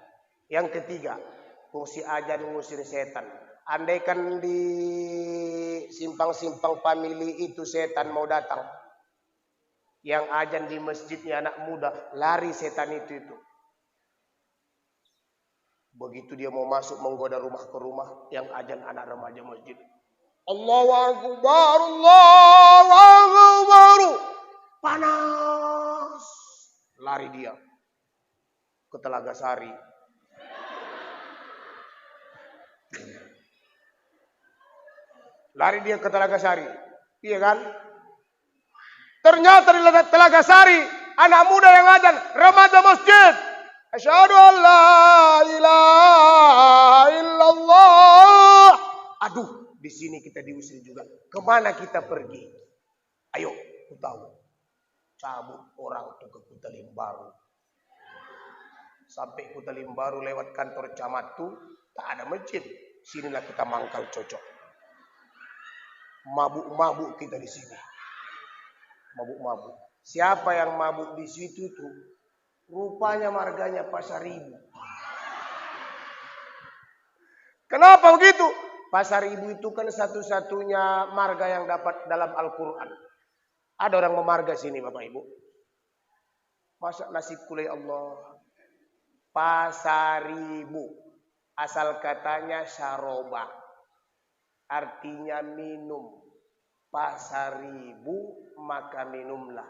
Yang ketiga, fungsi ajan mengusir setan. Andaikan di simpang-simpang famili itu setan mau datang, yang ajan di masjidnya anak muda, lari setan itu. Begitu dia mau masuk menggoda rumah ke rumah, yang ajan anak remaja masjid. Allahu Akbar, Allahu Akbar. Panas. Lari dia ke Telaga Sari. Lari dia ke Telaga Sari. Iya kan? Ternyata di Telaga Sari, anak muda yang ajan, remaja masjid. Asyhadu an la ilaha illallah. Aduh, di sini kita diusir juga. Kemana kita pergi? Ayo, ku tahu. Cabut orang itu ke Kuta Limbaru. Sampai Kuta Limbaru lewat kantor camat tuh, tak ada masjid. Sinilah kita mangkal cocok. Mabuk-mabuk kita di sini. Mabuk-mabuk. Siapa yang mabuk di situ tuh? Rupanya marganya Pasar Ibu. Kenapa begitu? Pasar Ibu itu kan satu-satunya marga yang dapat dalam Al-Quran. Ada orang memarga sini Bapak Ibu. Masa nasib kulai Allah. Pasar Ibu. Asal katanya syaroba. Artinya minum. pasaribu maka minumlah.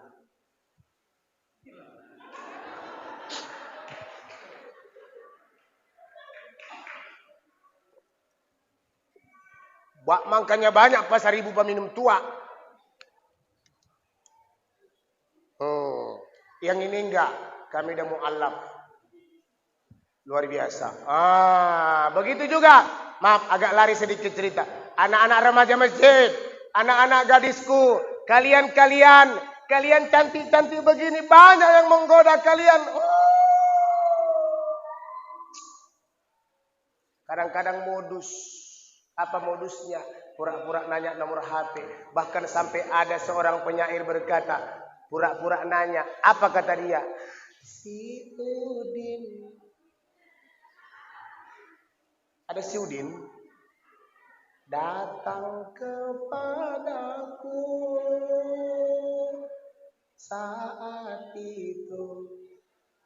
Makanya banyak pasaribu peminum tua. Yang ini enggak, kami udah mu'allaf. Luar biasa. Begitu juga. Maaf, agak lari sedikit cerita. Anak-anak remaja masjid, anak-anak gadisku, kalian cantik-cantik begini, banyak yang menggoda kalian. Kadang-kadang modus. Apa modusnya? Pura-pura nanya nomor HP. Bahkan sampai ada seorang penyair berkata, pura-pura nanya. Apa kata dia? Si Udin. Ada si Udin datang kepadaku saat itu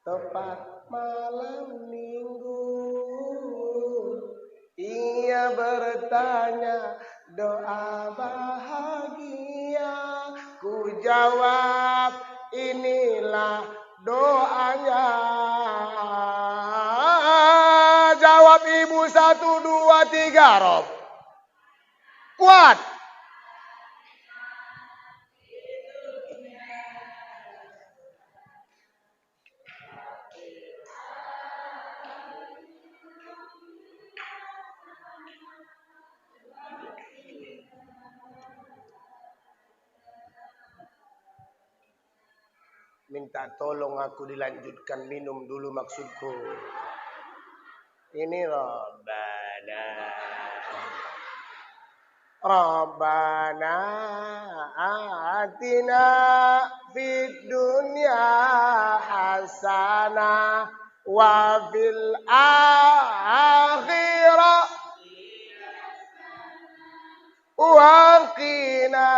tepat malam minggu. Ia bertanya doa bahagia. Ku jawab inilah doanya. Jawab ibu 1, 2, 3 Rob. Kuat. Minta tolong aku dilanjutkan minum dulu maksudku. Ini Rabbana atina fid dunya hasanah wa fil akhirah wa qina.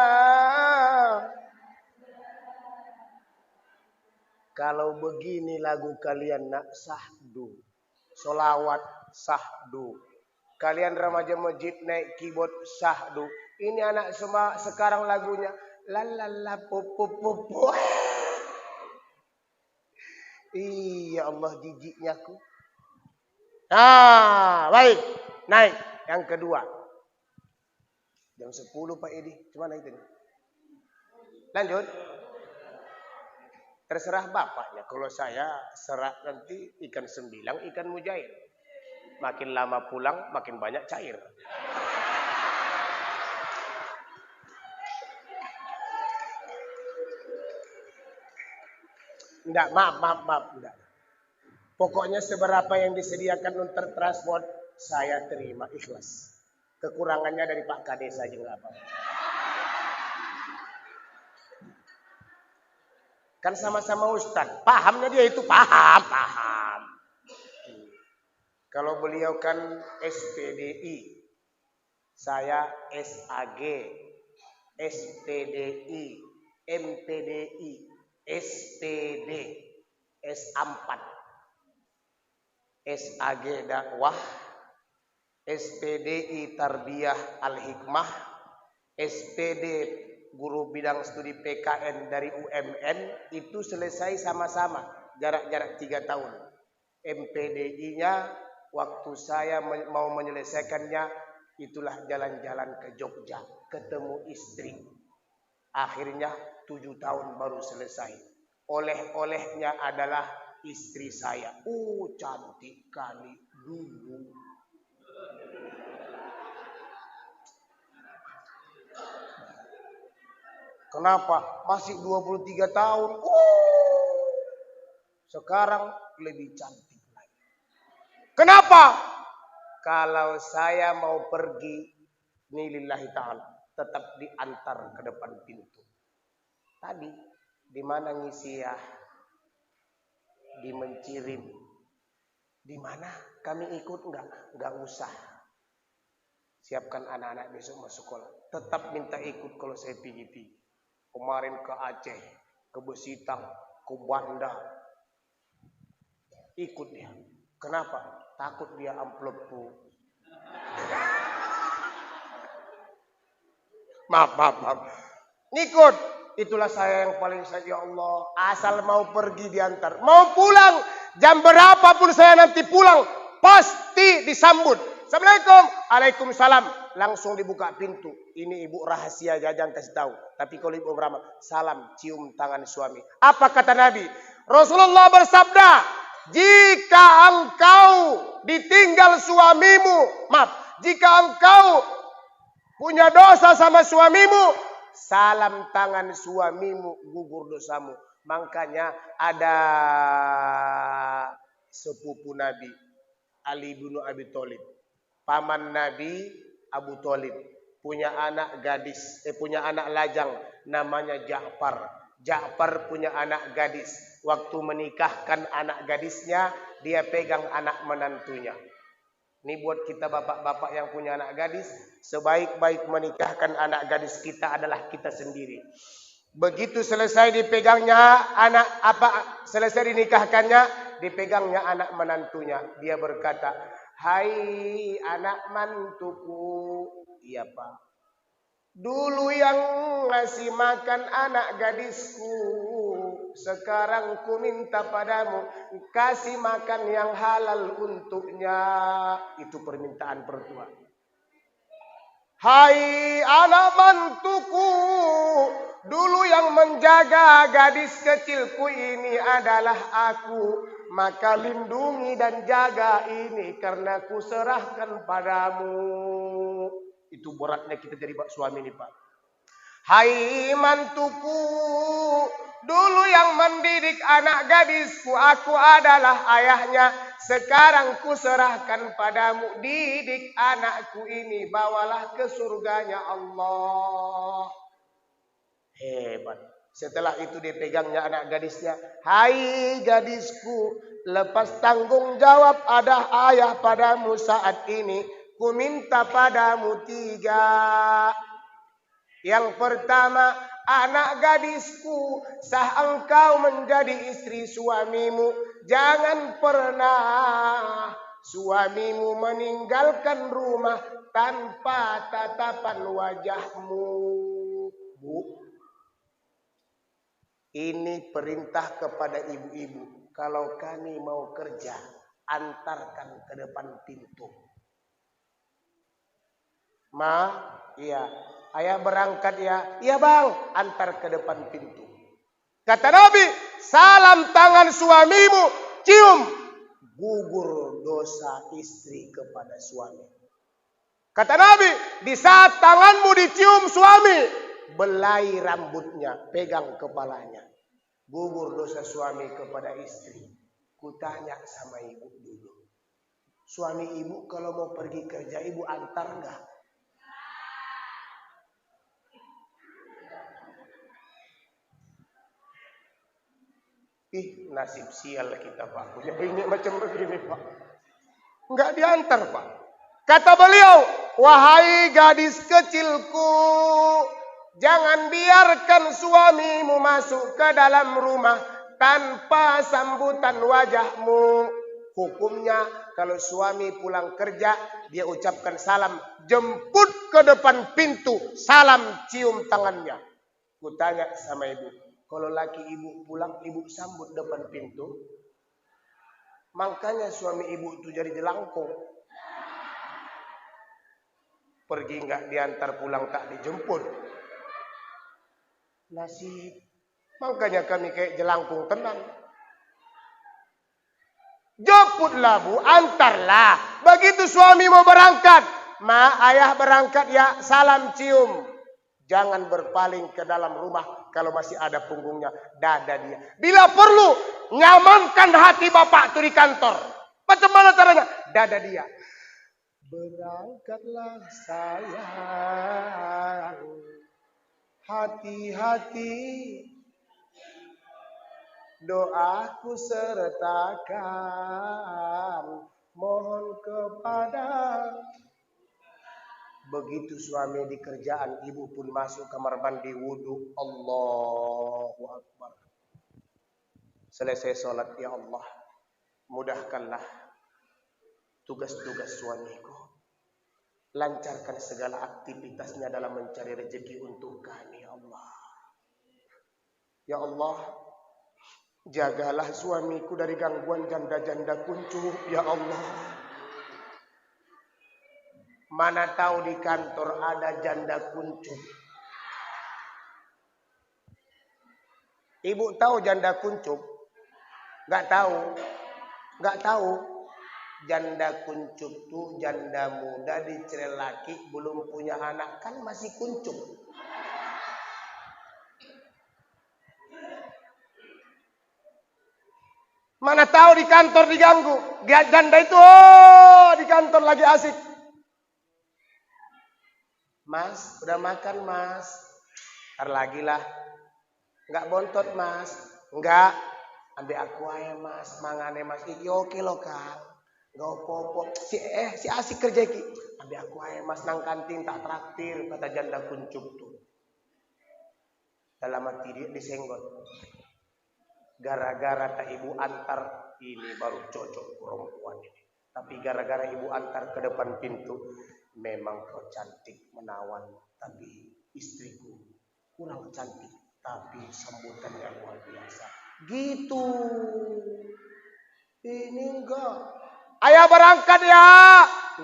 Kalau begini lagu kalian nak sahdu, solawat sahdu. Kalian remaja masjid naik keyboard sahdu. Ini anak semua sekarang lagunya lalala popo. Iya Allah jijiknya aku. Baik. Naik. Yang kedua. Jam 10 Pak Edi. Cuma naik tadi. Lanjut. Terserah bapaknya. Kalau saya serat nanti ikan sembilang, ikan mujair. Makin lama pulang, makin banyak cair. Enggak, maaf. Enggak. Pokoknya seberapa yang disediakan untuk transport, saya terima ikhlas. Kekurangannya dari Pak Kades saja enggak apa. Kan sama-sama Ustadz. Pahamnya dia itu paham. Kalau beliau kan SPDI. Saya SAG. SPDI. MPDI. SPD. S4. SAG dakwah. SPDI Tarbiyah Al-Hikmah. SPD guru bidang studi PKN dari UMN itu selesai sama-sama jarak 3 tahun. MPDI-nya waktu saya mau menyelesaikannya itulah jalan-jalan ke Jogja, ketemu istri. Akhirnya 7 tahun baru selesai. Oleh-olehnya adalah istri saya. Cantik kali dulu. Kenapa? Masih 23 tahun. Sekarang lebih cantik lagi. Kenapa? Kalau saya mau pergi, nilillahi ta'ala, tetap diantar ke depan pintu. Tadi, di mana ngisi ya? Di Mencirim. Di mana? Kami ikut enggak? Enggak usah. Siapkan anak-anak besok masuk sekolah. Tetap minta ikut kalau saya pergi. Kemarin ke Aceh, ke Besitang, ke Banda. Ikut dia. Kenapa? Takut dia amplopku. Maaf. Ngikut. Itulah saya yang paling saja Allah. Asal mau pergi diantar. Mau pulang. Jam berapapun saya nanti pulang. Pasti disambut. Assalamualaikum. Waalaikumsalam. Langsung dibuka pintu. Ini ibu rahasia Jajang kasih tahu. Tapi kalau ibu beramal. Salam cium tangan suami. Apa kata Nabi? Rasulullah bersabda. Jika engkau ditinggal suamimu. Maaf. Jika engkau punya dosa sama suamimu, salam tangan suamimu, gugur dosamu. Makanya ada sepupu Nabi, Ali bin Abi Thalib. Paman Nabi Abu Thalib punya anak gadis, punya anak lajang namanya Ja'far. Ja'far punya anak gadis. Waktu menikahkan anak gadisnya, dia pegang anak menantunya. Ini buat kita bapak-bapak yang punya anak gadis, sebaik-baik menikahkan anak gadis kita adalah kita sendiri. Begitu selesai dipegangnya selesai dinikahkannya, dipegangnya anak menantunya. Dia berkata, "Hai anak mantuku." "Iya, Pak." "Dulu yang ngasih makan anak gadisku, sekarang ku minta padamu kasih makan yang halal untuknya." Itu permintaan pertua. "Hai anak mantuku, dulu yang menjaga gadis kecilku ini adalah aku. Maka lindungi dan jaga ini karena ku serahkan padamu." Itu beratnya kita jadi suami nih, Pak. "Hai mantuku, dulu yang mendidik anak gadisku, aku adalah ayahnya. Sekarang ku serahkan padamu, didik anakku ini, bawalah ke surganya Allah." Hebat. Setelah itu dipegangnya anak gadisnya. "Hai gadisku, lepas tanggung jawab ada ayah padamu saat ini. Ku minta padamu 3. Yang pertama, anak gadisku, sah engkau menjadi istri suamimu. Jangan pernah suamimu meninggalkan rumah tanpa tatapan wajahmu." Bu, ini perintah kepada ibu-ibu. Kalau kami mau kerja, antarkan ke depan pintu. "Ma, iya. Ayah berangkat ya." "Iya bang." "Antar ke depan pintu." Kata Nabi, salam tangan suamimu, cium. Gugur dosa istri kepada suami. Kata Nabi, di saat tanganmu dicium suami, belai rambutnya, pegang kepalanya. Gugur dosa suami kepada istri. Kutanya sama ibu dulu. Suami ibu kalau mau pergi kerja, ibu antar enggak? Ih, nasib sial kita, Pak. Punya bini macam begini, Pak. Enggak diantar, Pak. Kata beliau, "Wahai gadis kecilku, jangan biarkan suamimu masuk ke dalam rumah tanpa sambutan wajahmu." Hukumnya, kalau suami pulang kerja, dia ucapkan salam, jemput ke depan pintu, salam cium tangannya. Kutanya sama ibu, kalau laki ibu pulang, ibu sambut depan pintu. Makanya suami ibu itu jadi jelangkung. Pergi enggak diantar, pulang tak dijemput. Nasib. Makanya kami kayak jelangkung tenang. Jemputlah bu, antarlah. Begitu suami mau berangkat, "Ma, ayah berangkat ya." Salam cium. Jangan berpaling ke dalam rumah kalau masih ada punggungnya, dada dia. Bila perlu, nyamankan hati bapak itu di kantor. Macam mana caranya? Dada dia. "Berangkatlah sayang, hati-hati, doaku sertakan, mohon kepada." Begitu suami di kerjaan, ibu pun masuk kamar mandi wudu. Allahu Akbar. Selesai sholat, "Ya Allah, mudahkanlah tugas-tugas suamiku. Lancarkan segala aktivitasnya dalam mencari rezeki untuk kami, ya Allah. Ya Allah, jagalah suamiku dari gangguan janda-janda kuncup, ya Allah. Mana tahu di kantor ada janda kuncup. Ibu tahu janda kuncup? Gak tahu. Gak tahu. Janda kuncup tuh janda muda dicerai laki, belum punya anak, kan masih kuncup. Mana tahu di kantor diganggu. Janda itu di kantor lagi asik. Mas, udah makan mas? Ntar lagi lah. Enggak bontot mas? Enggak. Ambil aku aja mas, mangane mas. Iki oke lo kang. Enggak opo-opo. Si asik kerja iki. Ambil aku aja mas nang kantin tak traktir, kata janda kuncup tuh. Dalam hati dia disenggot. Gara-gara tak ibu antar, ini baru cocok perempuan ini. Tapi gara-gara ibu antar ke depan pintu, memang kau cantik menawan, tapi istriku kurang cantik, tapi sambutannya luar biasa. Gitu. Ini enggak. Ayah berangkat ya.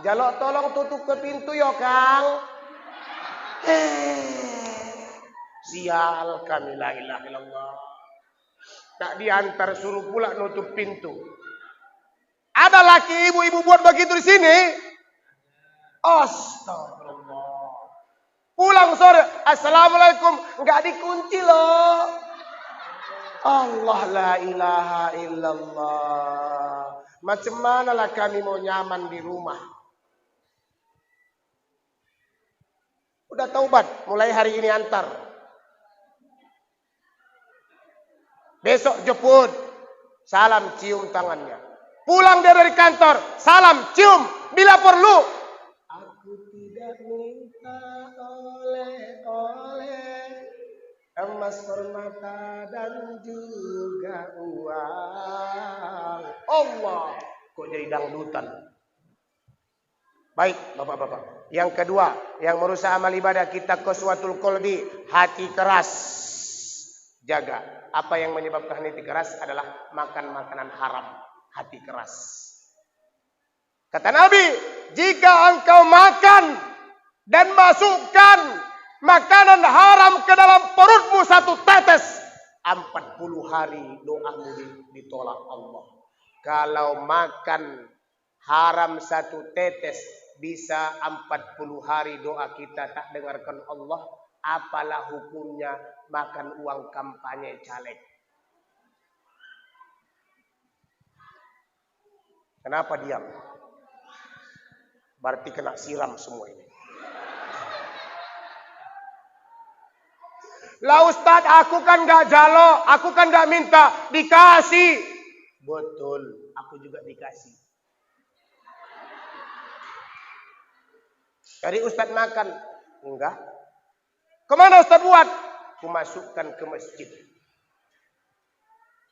Jalok tolong tutup ke pintu ya Kang. Sial kami, la ilaha illallah. Tak diantar suruh pula nutup pintu. Ada laki ibu-ibu buat begitu di sini? Astagfirullah. Pulang sore, assalamualaikum, enggak dikunci loh. Allah, la ilaha illallah. Macam mana lah kami mau nyaman di rumah? Udah taubat, mulai hari ini antar. Besok jemput, salam cium tangannya. Pulang dia dari kantor, salam cium bila perlu. Aku tidak minta oleh-oleh, emas, permata dan juga uang. Allah, kok jadi dangdutan. Baik, bapak-bapak. Yang kedua, yang merusak amal ibadah kita, qaswatul qalbi, hati keras. Jaga. Apa yang menyebabkan hati keras adalah makan makanan haram, hati keras. Kata Nabi, jika engkau makan dan masukkan makanan haram ke dalam perutmu satu tetes, 40 hari doamu ditolak Allah. Kalau makan haram satu tetes bisa 40 hari doa kita tak dengarkan Allah, apalah hukumnya makan uang kampanye caleg. Kenapa diam? Berarti kena siram semua ini. Lah Ustadz, aku kan gak jalo, aku kan gak minta, dikasih. Betul, aku juga dikasih. Jadi Ustadz makan? Enggak. Kemana Ustadz buat? Kumasukkan ke masjid.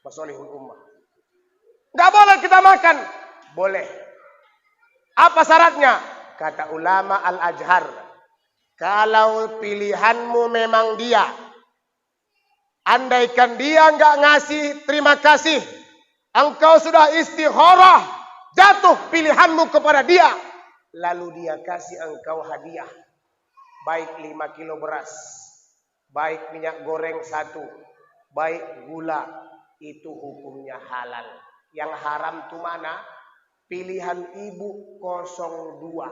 Masolihul ummah. Enggak boleh kita makan? Boleh. Apa syaratnya? Kata ulama Al-Azhar, kalau pilihanmu memang dia, andaikan dia enggak ngasih terima kasih, engkau sudah istikharah, jatuh pilihanmu kepada dia, lalu dia kasih engkau hadiah, baik 5 kilo beras, baik minyak goreng 1, baik gula, itu hukumnya halal. Yang haram itu mana? Pilihan ibu 02.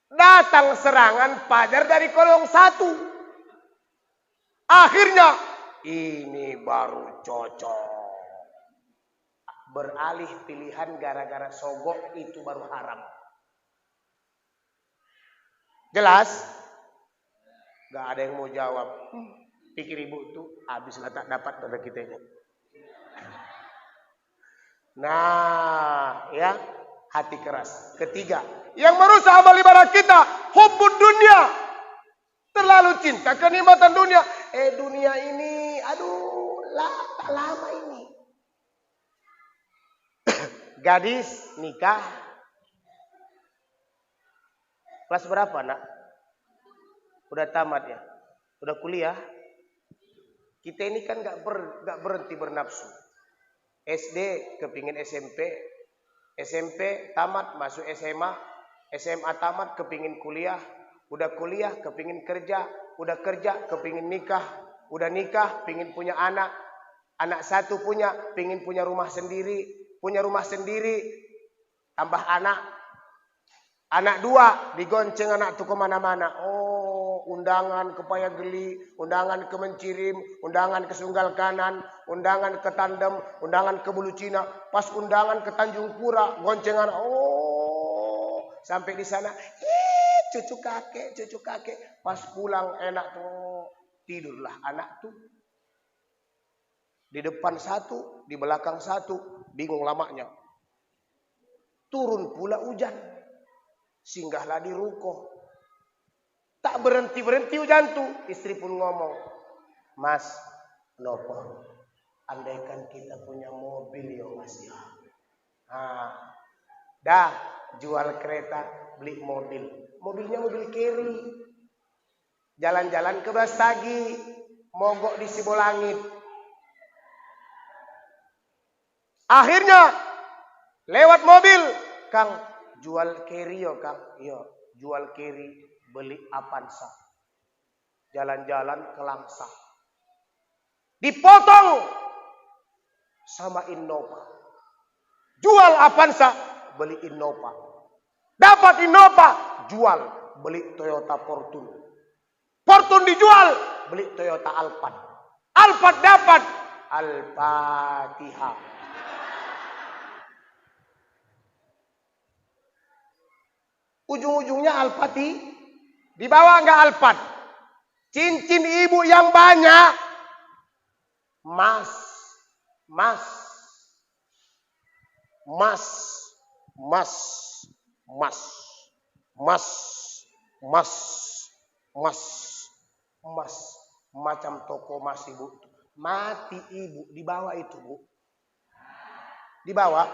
Datang serangan pajar dari 01. Akhirnya ini baru cocok. Beralih pilihan gara-gara sogok, itu baru haram. Jelas? Gak ada yang mau jawab. Pikir ibu tuh habis tak dapat pada kita ini. Nah, ya, hati keras. Ketiga, yang merusak amal ibadah kita, hubbud dunia. Terlalu cinta kenikmatan dunia. Dunia ini, aduh, tak lama ini. Gadis nikah, Kelas berapa nak? Udah tamat ya? Udah kuliah? Kita ini kan gak berhenti bernafsu. SD kepingin SMP, SMP tamat masuk SMA, SMA tamat kepingin kuliah, udah kuliah kepingin kerja, udah kerja kepingin nikah, udah nikah pingin punya anak, anak satu punya, pingin punya rumah sendiri, punya rumah sendiri, tambah anak, anak dua digonceng anak tuh kemana-mana. Oh, undangan ke Payageli, undangan ke Mencirim, undangan ke Sunggal Kanan, undangan ke Tandem, undangan ke Bulu Cina, pas undangan ke Tanjung Pura, goncengan. Oh, sampai di sana, cucu kakek. Pas pulang enak tuh, tidurlah anak tuh. Di depan satu, di belakang satu, bingung lamanya. Turun pula hujan, singgahlah di ruko. Tak berhenti hujan tuh. Istri pun ngomong, Mas, nopo, andaikan kita punya mobil ya Mas ya. Dah jual kereta, beli mobil. Mobilnya mobil Carry. Jalan-jalan ke Brastagi, mogok di Sibolangit. Akhirnya lewat mobil, Kang, jual Carry yo Kang. Iya, jual Carry, beli Avanza. Jalan-jalan ke Langsa. Dipotong sama Innova. Jual Avanza, beli Innova. Dapat Innova, jual, beli Toyota Fortune. Fortune dijual, beli Toyota Alphard. Alphard dapat, Al-Fatihah. Ujung-ujungnya Al-Fatih, dibawa enggak Alphard? Cincin ibu yang banyak, mas, macam toko mas ibu. Mati ibu, dibawa itu bu, dibawa.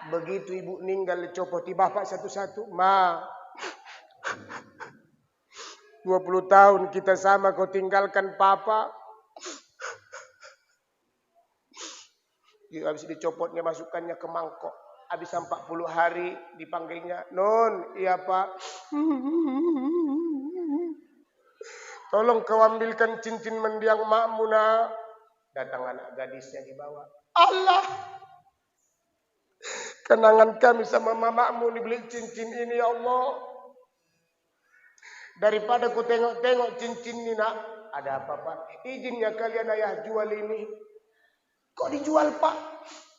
Begitu ibu meninggal dicopoti bapak satu-satu. Ma, 20 tahun kita sama kau tinggalkan papa. Habis dicopotnya masukkannya ke mangkok. Habis 40 hari dipanggilnya, Non, iya pak. Tolong kau ambilkan cincin mendiang makmu nak. Datang anak gadisnya dibawa. Allah, kenangan kami sama mamamu dibeli cincin ini ya Allah. Daripada ku tengok-tengok cincin ini nak. Ada apa pak? Izinnya kalian ayah jual ini. Kok dijual pak?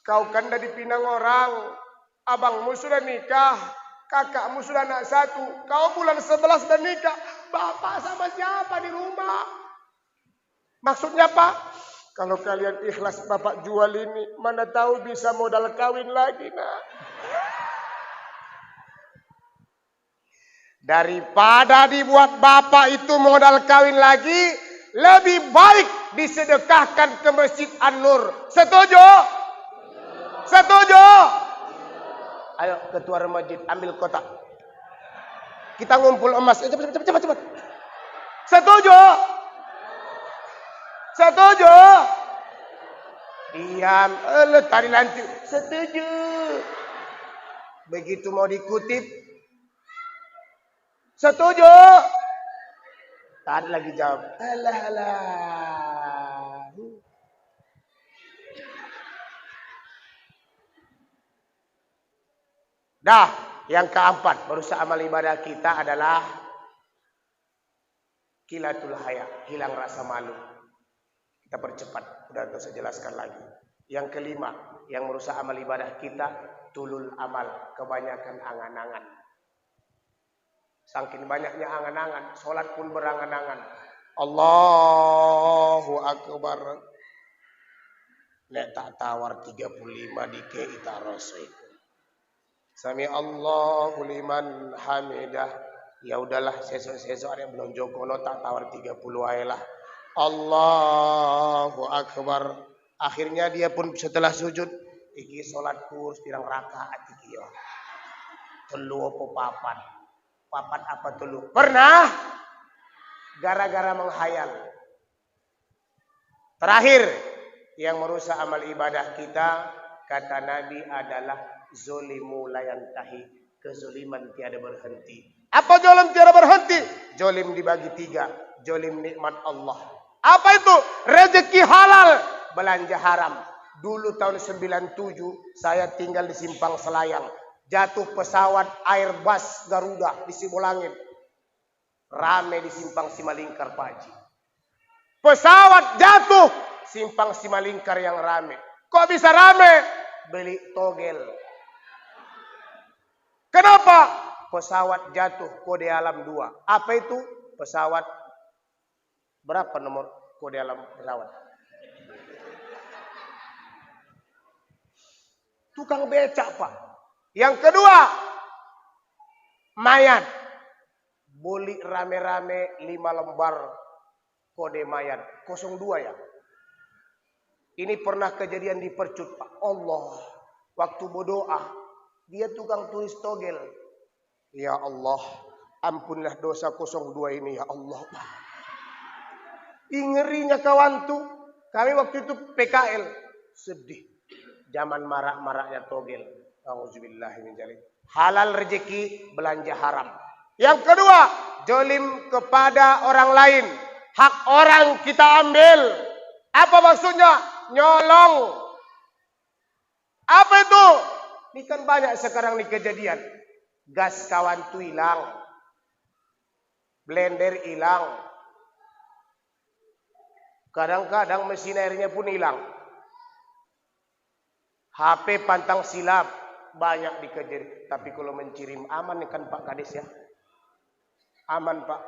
Kau kan dari Pinang orang. Abangmu sudah nikah. Kakakmu sudah anak satu. Kau bulan 11 dan nikah. Bapak sama siapa di rumah? Maksudnya pak? Kalau kalian ikhlas bapak jual ini. Mana tahu bisa modal kawin lagi nak. Daripada dibuat bapak itu modal kawin lagi, lebih baik disedekahkan ke Masjid An-Nur. Setuju? Setuju? Ayo ketua masjid ambil kotak. Kita ngumpul emas. Cepat. Setuju? Setuju? Diam. Tadi nanti. Setuju. Begitu mau dikutip. Setuju? Tadi lagi jawab. Alah. Dah, yang keempat, berusaha amal ibadah kita adalah kilatul haya, hilang rasa malu. Kita percepat, udah tidak usah jelaskan lagi. Yang kelima, yang merusak amal ibadah kita, tulul amal, kebanyakan angan-angan. Saking banyaknya angan-angan, sholat pun berangan-angan. Allahu Akbar. Nek tak tawar 35 di kita rosoi. Sami Allahu liman hamidah. Ya udahlah, sesok ada yang belum jokono tak tawar 30 ayolah. Allahu Akbar. Akhirnya dia pun setelah sujud, iki sholat kurs pirang rakaat iki yo. Telu apa papat. papat apa telu. Pernah gara-gara menghayal. Terakhir yang merusak amal ibadah kita, kata Nabi adalah zolimu layantahi, kezoliman tiada berhenti. Apa zolim tiada berhenti? Zolim dibagi tiga. Zolim nikmat Allah. Apa itu? Rezeki halal, belanja haram. Dulu tahun 97 saya tinggal di Simpang Selayang. Jatuh pesawat Airbus Garuda di Sibolangit. Rame di Simpang Simalingkar Pak Haji. Pesawat jatuh, Simpang Simalingkar yang rame. Kok bisa rame? Beli togel. Kenapa? Pesawat jatuh kode alam 2. Apa itu? Pesawat berapa nomor kode alam pesawat? Tukang becak Pak. Yang kedua, mayat. Beli rame-rame 5 lembar kode mayat. 02 ya. Ini pernah kejadian di Percut Pak. Allah. Waktu berdoa. Dia tukang tulis togel. Ya Allah. Ampunilah dosa 02 ini ya Allah. Ngerinya kawan tuh. Kami waktu itu PKL. Sedih. Zaman marak-maraknya togel. Auzubillahiminzalik. Halal rezeki, belanja haram. Yang kedua, zolim kepada orang lain. Hak orang kita ambil. Apa maksudnya? Nyolong. Apa itu? Ini kan banyak sekarang nih kejadian. Gas kawan tuh hilang. Blender hilang. Kadang-kadang mesin airnya pun hilang. HP pantang silap. Banyak dikejar. Tapi kalau mencirim aman kan Pak Kades ya. Aman Pak.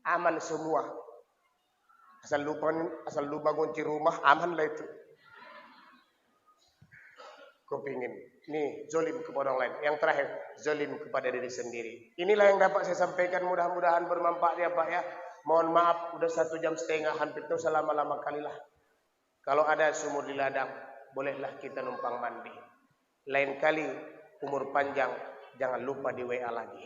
Aman semua. Asal lu bangun di rumah aman lah itu. Kepingin. Nih zolim kepada orang lain. Yang terakhir zolim kepada diri sendiri. Inilah yang dapat saya sampaikan. Mudah-mudahan bermanfaat ya Pak ya. Mohon maaf udah 1,5 jam hampir itu selama-lama kalilah. Kalau ada sumur di ladang, bolehlah kita numpang mandi. Lain kali umur panjang jangan lupa di WA lagi.